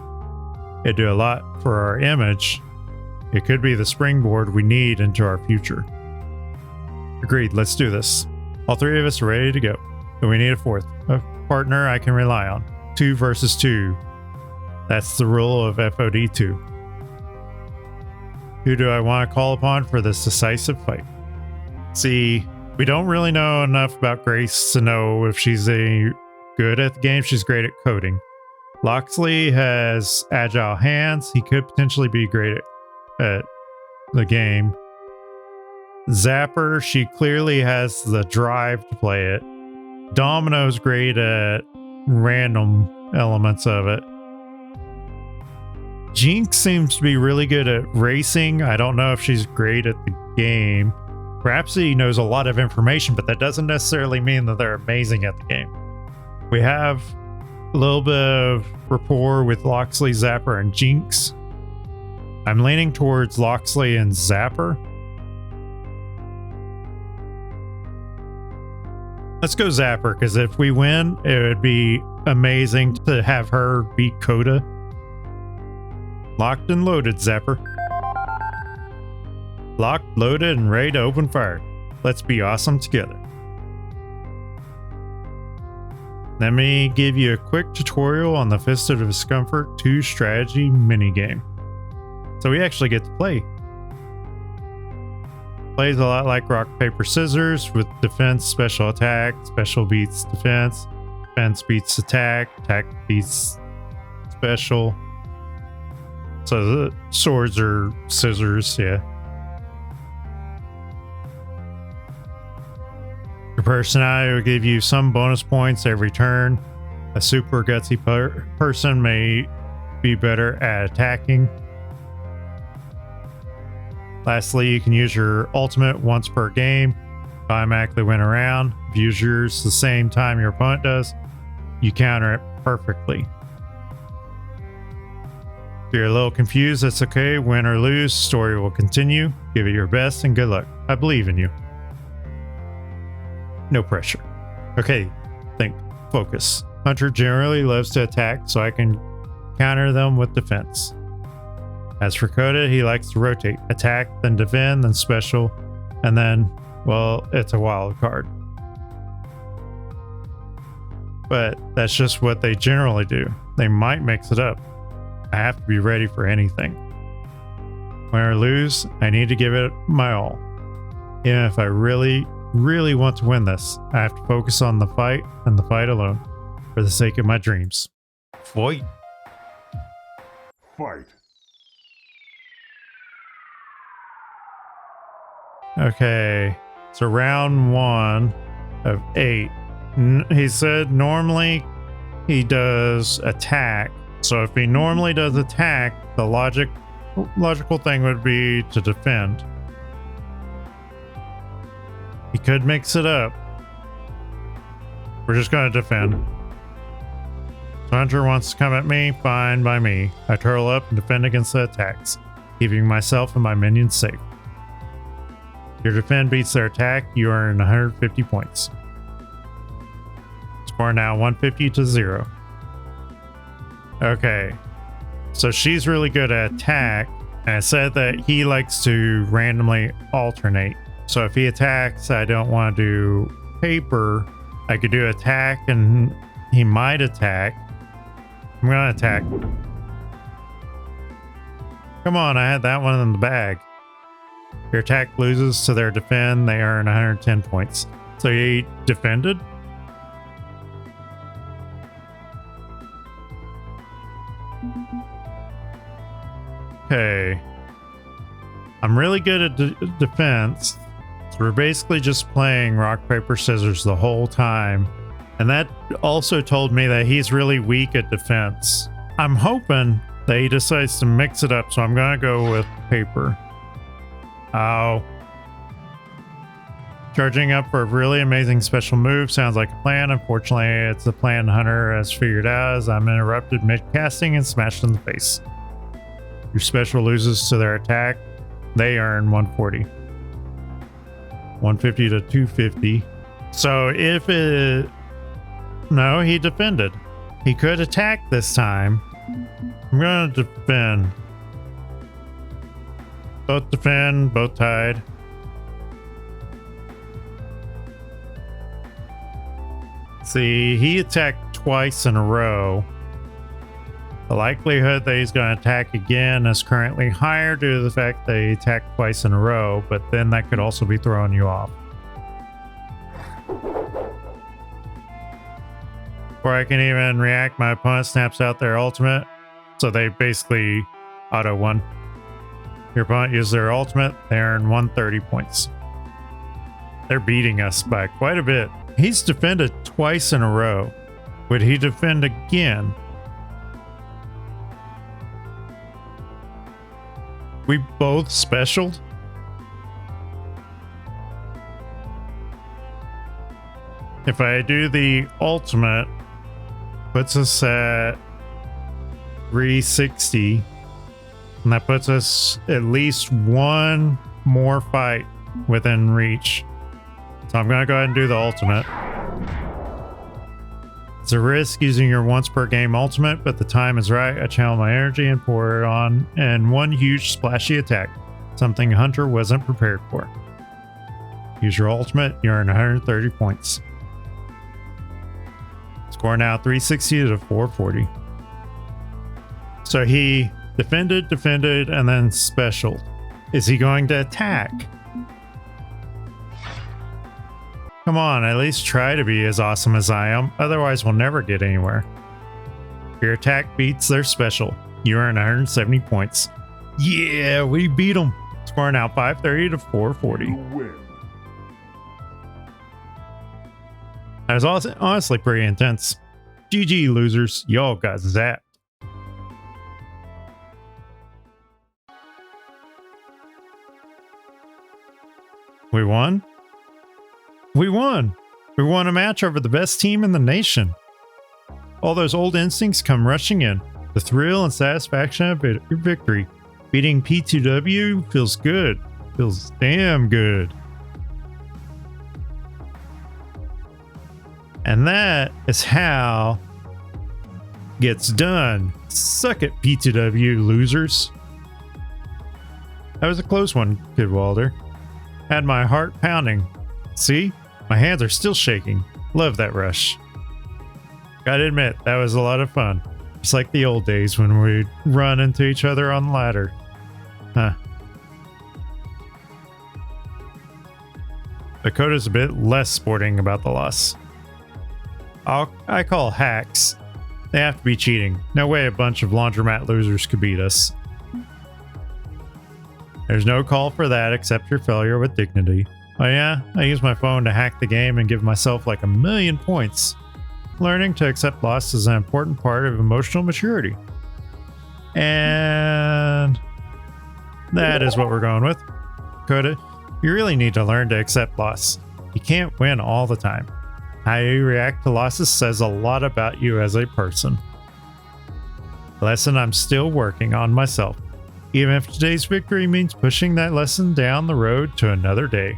It'd do a lot for our image. It could be the springboard we need into our future. Agreed, let's do this. All three of us are ready to go. But we need a fourth, a partner I can rely on. 2 versus 2. That's the rule of FOD2. Who do I want to call upon for this decisive fight? See, we don't really know enough about Grace to know if she's good at the game. She's great at coding. Loxley has agile hands. He could potentially be great at the game. Zapper, she clearly has the drive to play it. Domino's great at random elements of it. Jinx seems to be really good at racing. I don't know if she's great at the game. Rhapsody knows a lot of information, but that doesn't necessarily mean that they're amazing at the game. We have a little bit of rapport with Loxley, Zapper, and Jinx. I'm leaning towards Loxley and Zapper. Let's go Zapper, because if we win, it would be amazing to have her beat Coda. Locked and loaded, Zapper. Locked, loaded, and ready to open fire. Let's be awesome together. Let me give you a quick tutorial on the Fist of Discomfort 2 strategy minigame. So we actually get to play. Plays a lot like rock, paper, scissors with defense, special attack, special beats defense, defense beats attack, attack beats special. So the swords are scissors, yeah. Your personality will give you some bonus points every turn. A super gutsy person may be better at attacking. Lastly, you can use your ultimate once per game. Automatically win a round. If you use yours the same time your opponent does, you counter it perfectly. If you're a little confused, that's okay. Win or lose, story will continue. Give it your best and good luck. I believe in you. No pressure. Okay, think. Focus. Hunter generally loves to attack, so I can counter them with defense. As for Coda, he likes to rotate. Attack, then defend, then special, and then, well, it's a wild card. But that's just what they generally do. They might mix it up. I have to be ready for anything. Win or lose, I need to give it my all. Even if I really want to win this, I have to focus on the fight and the fight alone for the sake of my dreams. Fight. Okay, so round 1 of 8. He said normally he does attack. So if he normally does attack, the logical thing would be to defend. He could mix it up. We're just going to defend. So Hunter wants to come at me, fine by me. I turtle up and defend against the attacks, keeping myself and my minions safe. Your defend beats their attack, you earn 150 points. Score now 150 to 0. Okay, so she's really good at attack, and it said that he likes to randomly alternate. So if he attacks, I don't want to do paper. I could do attack, and he might attack. I'm going to attack. Come on, I had that one in the bag. Your attack loses to their defend. They earn 110 points. So he defended. Okay. I'm really good at defense. So we're basically just playing rock, paper, scissors the whole time. And that also told me that he's really weak at defense. I'm hoping that he decides to mix it up, so I'm going to go with paper. Ow. Charging up for a really amazing special move sounds like a plan. Unfortunately, it's a plan Hunter has figured out as I'm interrupted mid-casting and smashed in the face. Your special loses to their attack. They earn 140. 150 to 250. So if it... No, he defended. He could attack this time. I'm going to defend. Both defend, both tied. See, he attacked twice in a row. The likelihood that he's going to attack again is currently higher due to the fact that he attacked twice in a row, but then that could also be throwing you off. Before I can even react, my opponent snaps out their ultimate, so they basically auto won. Your opponent uses their ultimate, they earn 130 points. They're beating us by quite a bit. He's defended twice in a row. Would he defend again? We both specialed? If I do the ultimate, puts us at 360, and that puts us at least one more fight within reach. So I'm going to go ahead and do the ultimate. It's a risk using your once per game ultimate, but the time is right. I channel my energy and pour it on in one huge splashy attack, something Hunter wasn't prepared for. Use your ultimate, you earn 130 points. Score now 360 to 440. So he defended, and then specialed. Is he going to attack? Come on, at least try to be as awesome as I am, otherwise we'll never get anywhere. Your attack beats their special. You earn 170 points. Yeah, we beat them. Score now 530 to 440. That was honestly pretty intense. GG losers, y'all got zapped. We won? We won! We won a match over the best team in the nation. All those old instincts come rushing in. The thrill and satisfaction of victory. Beating P2W feels good. Feels damn good. And that is how gets done. Suck it, P2W losers. That was a close one, Kid Walder. Had my heart pounding. See? My hands are still shaking. Love that rush. Gotta admit, that was a lot of fun. Just like the old days when we'd run into each other on the ladder. Huh. Dakota's a bit less sporting about the loss. I call hacks. They have to be cheating. No way a bunch of laundromat losers could beat us. There's no call for that except your failure with dignity. Oh yeah, I use my phone to hack the game and give myself like 1,000,000 points. Learning to accept loss is an important part of emotional maturity. And that is what we're going with. Dakota, you really need to learn to accept loss. You can't win all the time. How you react to losses says a lot about you as a person. Lesson I'm still working on myself, even if today's victory means pushing that lesson down the road to another day.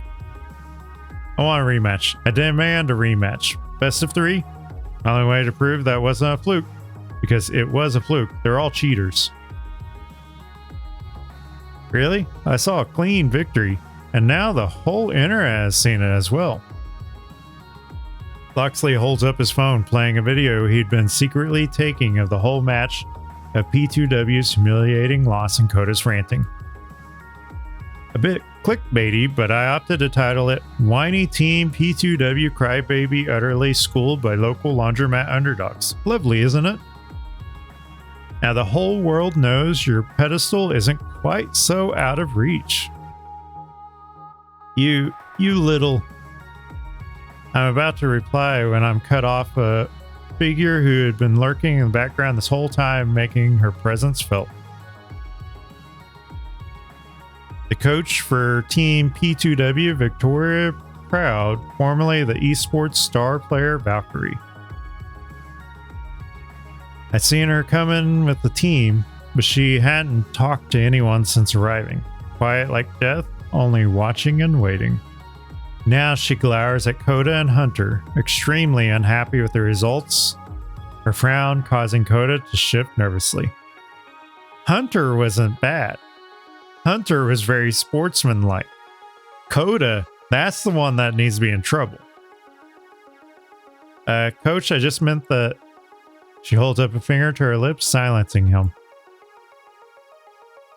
I want a rematch. I demand a rematch. Best of 3? Only way to prove that wasn't a fluke, because it was a fluke. They're all cheaters. Really? I saw a clean victory, and now the whole internet has seen it as well. Loxley holds up his phone, playing a video he'd been secretly taking of the whole match of P2W's humiliating loss and Kota's ranting. A bit clickbaity, but I opted to title it Whiny Team P2W Crybaby Utterly Schooled by Local Laundromat Underdogs. Lovely, isn't it? Now the whole world knows your pedestal isn't quite so out of reach. You little... I'm about to reply when I'm cut off a figure who had been lurking in the background this whole time, making her presence felt. The coach for Team P2W, Victoria crowd, formerly the esports star player Valkyrie. I'd seen her come in with the team, but she hadn't talked to anyone since arriving. Quiet like death, only watching and waiting. Now she glowers at Coda and Hunter, extremely unhappy with the results, her frown causing Coda to shift nervously. Hunter wasn't bad. Hunter was very sportsmanlike. Coda, that's the one that needs to be in trouble. Coach, I just meant that. She holds up a finger to her lips, silencing him.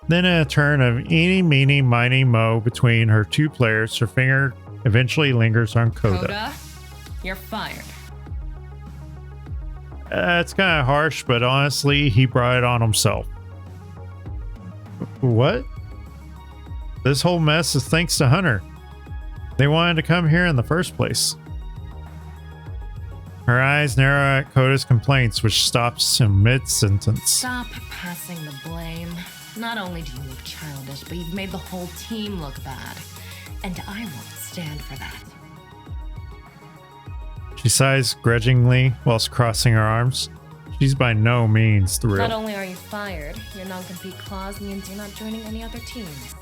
Then in a turn of eeny, meeny, miny, mo between her two players, her finger eventually lingers on Coda. Coda, you're fired. It's kind of harsh, but honestly, he brought it on himself. What? This whole mess is thanks to Hunter. They wanted to come here in the first place. Her eyes narrow at Coda's complaints, which stops him mid-sentence. Stop passing the blame. Not only do you look childish, but you've made the whole team look bad. And I won't stand for that. She sighs grudgingly whilst crossing her arms. She's by no means thrilled. Not only are you fired, your non-compete clause means you're not joining any other teams.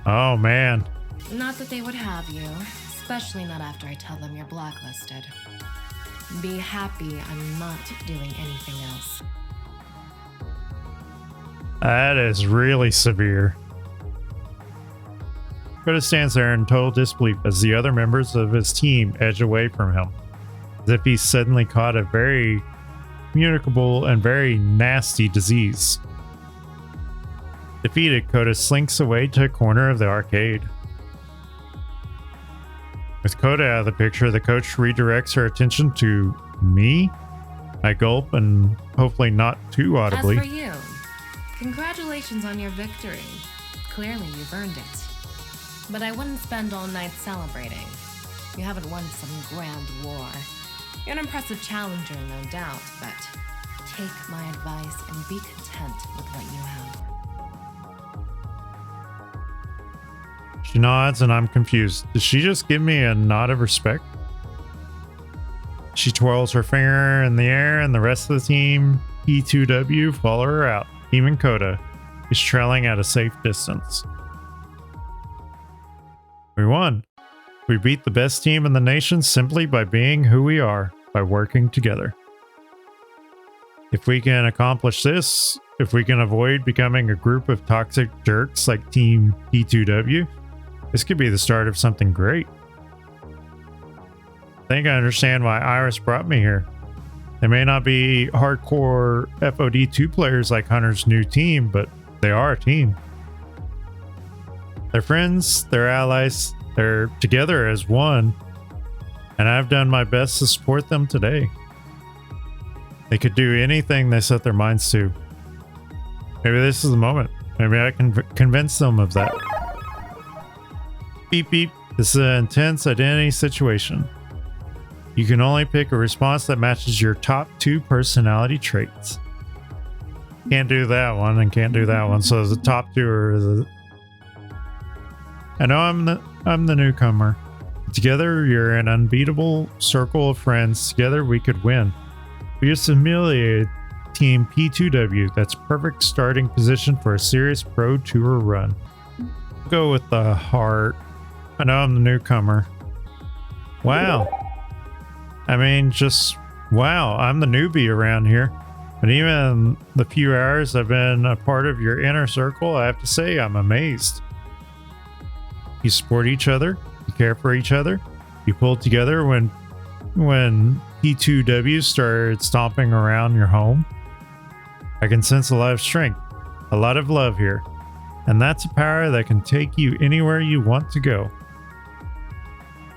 Oh man. Not that they would have you, especially not after I tell them you're blacklisted. Be happy I'm not doing anything else. That is really severe. Coda stands there in total disbelief as the other members of his team edge away from him, as if he's suddenly caught a very communicable and very nasty disease. Defeated, Coda slinks away to a corner of the arcade. With Coda out of the picture, the coach redirects her attention to me. I gulp and hopefully not too audibly. As for you, congratulations on your victory. Clearly you've earned it. But I wouldn't spend all night celebrating. You haven't won some grand war. You're an impressive challenger, no doubt, but take my advice and be content with what you have. She nods and I'm confused. Did she just give me a nod of respect? She twirls her finger in the air and the rest of the team, P2W, follow her out. Even Coda is trailing at a safe distance. We won. We beat the best team in the nation simply by being who we are, by working together. If we can accomplish this, if we can avoid becoming a group of toxic jerks like Team P2W, this could be the start of something great. I think I understand why Iris brought me here. They may not be hardcore FOD2 players like Hunter's new team, but they are a team. They're friends, they're allies, they're together as one, and I've done my best to support them today. They could do anything they set their minds to. Maybe this is the moment. Maybe I can convince them of that. Beep beep. This is an intense identity situation. You can only pick a response that matches your top 2 personality traits. Can't do that one and can't do that one. So the top 2 are the... I know I'm the newcomer. Together, you're an unbeatable circle of friends. Together, we could win. We just humiliated Team P2W. That's perfect starting position for a serious pro tour run. Go with the heart. I know I'm the newcomer. Wow. I mean, just wow. I'm the newbie around here. But even the few hours I've been a part of your inner circle, I have to say I'm amazed. You support each other, you care for each other, you pulled together when P2W started stomping around your home. I can sense a lot of strength, a lot of love here, and that's a power that can take you anywhere you want to go.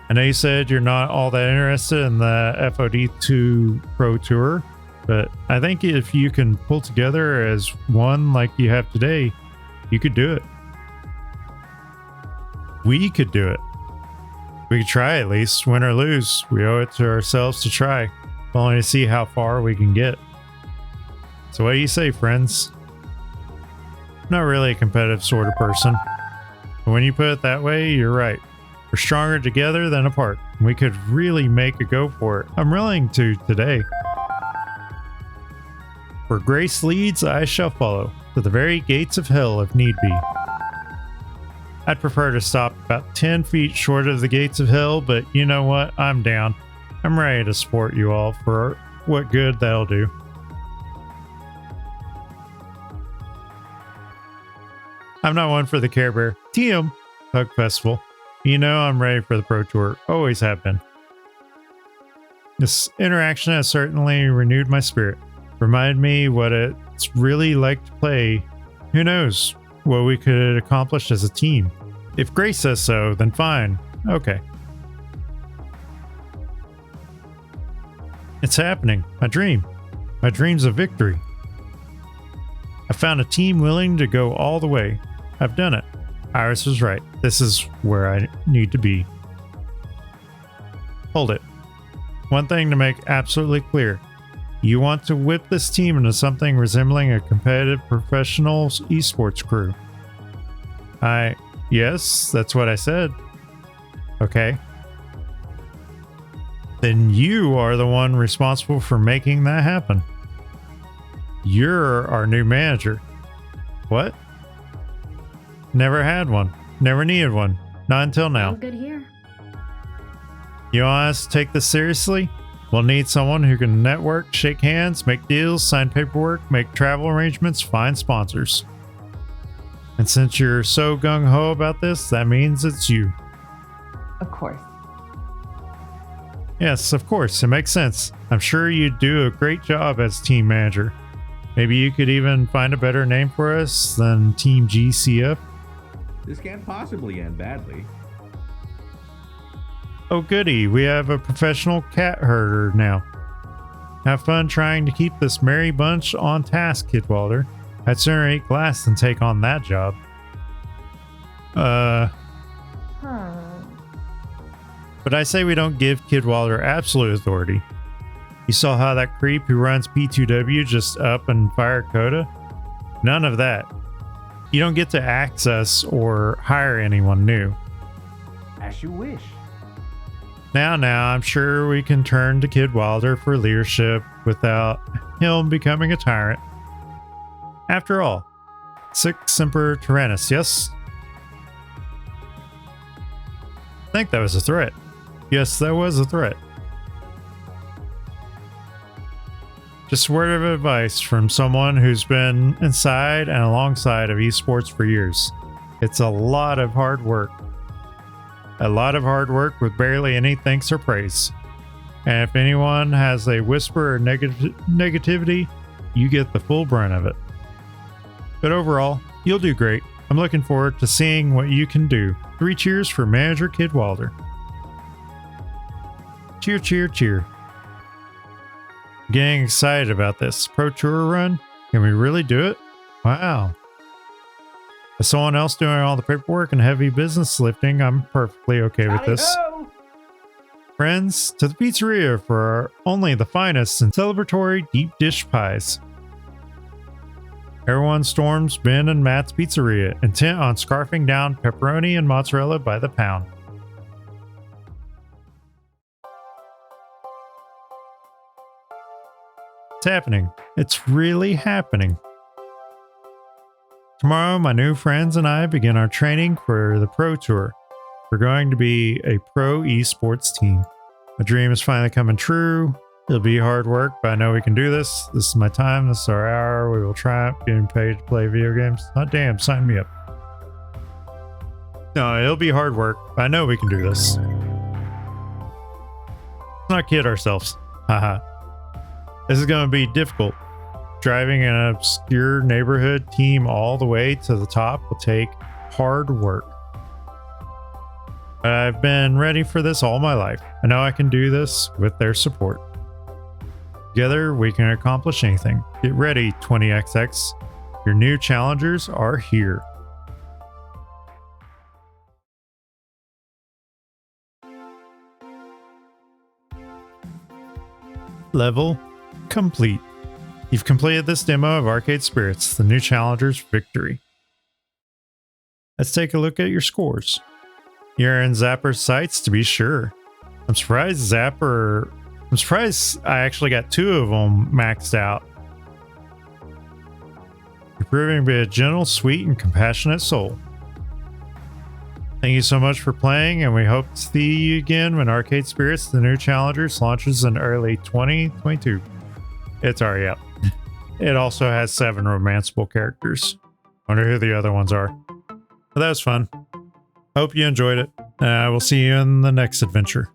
I know you said you're not all that interested in the FOD2 Pro Tour, but I think if you can pull together as one like you have today, you could do it. We could do it. We could try at least, win or lose. We owe it to ourselves to try, only to see how far we can get. So what do you say, friends? I'm not really a competitive sort of person, but when you put it that way, you're right. We're stronger together than apart. We could really make a go for it. I'm willing to today. Where grace leads, I shall follow, to the very gates of hell if need be. I'd prefer to stop about 10 feet short of the gates of hell, but you know what? I'm down. I'm ready to support you all for what good that'll do. I'm not one for the Care Bear. TM, Hug Festival. You know I'm ready for the Pro Tour. Always have been. This interaction has certainly renewed my spirit. Reminded me what it's really like to play. Who knows what we could accomplish as a team. If Grace says so, then fine. Okay. It's happening. My dream. My dream's of victory. I found a team willing to go all the way. I've done it. Iris was right. This is where I need to be. Hold it. One thing to make absolutely clear. You want to whip this team into something resembling a competitive professional esports crew. Yes, that's what I said. Okay. Then you are the one responsible for making that happen. You're our new manager. What? Never had one. Never needed one. Not until now. All good here. You want us to take this seriously? We'll need someone who can network, shake hands, make deals, sign paperwork, make travel arrangements, find sponsors. And since you're so gung-ho about this, that means it's you. Of course. Yes, of course. It makes sense. I'm sure you'd do a great job as team manager. Maybe you could even find a better name for us than Team GCF. This can't possibly end badly. Oh goody, we have a professional cat herder now. Have fun trying to keep this merry bunch on task, Kidwalder. I'd sooner eat glass than take on that job. But I say we don't give Kidwalder absolute authority. You saw how that creep who runs P2W just up and fired Coda? None of that. You don't get to access or hire anyone new. As you wish. Now, I'm sure we can turn to Kidwalder for leadership without him becoming a tyrant. After all, Sic Semper Tyrannis, yes? I think that was a threat. Yes, that was a threat. Just a word of advice from someone who's been inside and alongside of esports for years. It's a lot of hard work. A lot of hard work with barely any thanks or praise. And if anyone has a whisper of negativity, you get the full brunt of it. But overall, you'll do great. I'm looking forward to seeing what you can do. 3 cheers for Manager Kidwalder. Cheer, cheer, cheer. Getting excited about this Pro Tour run. Can we really do it? Wow. As someone else doing all the paperwork and heavy business lifting, I'm perfectly okay with this. Friends, to the pizzeria for only the finest and celebratory deep dish pies. Everyone storms Ben and Matt's Pizzeria, intent on scarfing down pepperoni and mozzarella by the pound. It's happening. It's really happening. Tomorrow, my new friends and I begin our training for the Pro Tour. We're going to be a pro esports team. My dream is finally coming true. It'll be hard work, but I know we can do this. This is my time. This is our hour. We will triumph getting paid to play video games. Hot damn, sign me up. No, it'll be hard work, but I know we can do this. Let's not kid ourselves. Haha. This is going to be difficult. Driving an obscure neighborhood team all the way to the top will take hard work. But I've been ready for this all my life. I know I can do this with their support. Together, we can accomplish anything. Get ready, 20XX. Your new challengers are here. Level complete. You've completed this demo of Arcade Spirits, the new challenger's victory. Let's take a look at your scores. You're in Zapper's sights to be sure. I'm surprised I actually got 2 of them maxed out. You're proving to be a gentle, sweet, and compassionate soul. Thank you so much for playing, and we hope to see you again when Arcade Spirits, the new Challengers, launches in early 2022. It's already out. It also has 7 romanceable characters. Wonder who the other ones are. But that was fun. Hope you enjoyed it. We'll see you in the next adventure.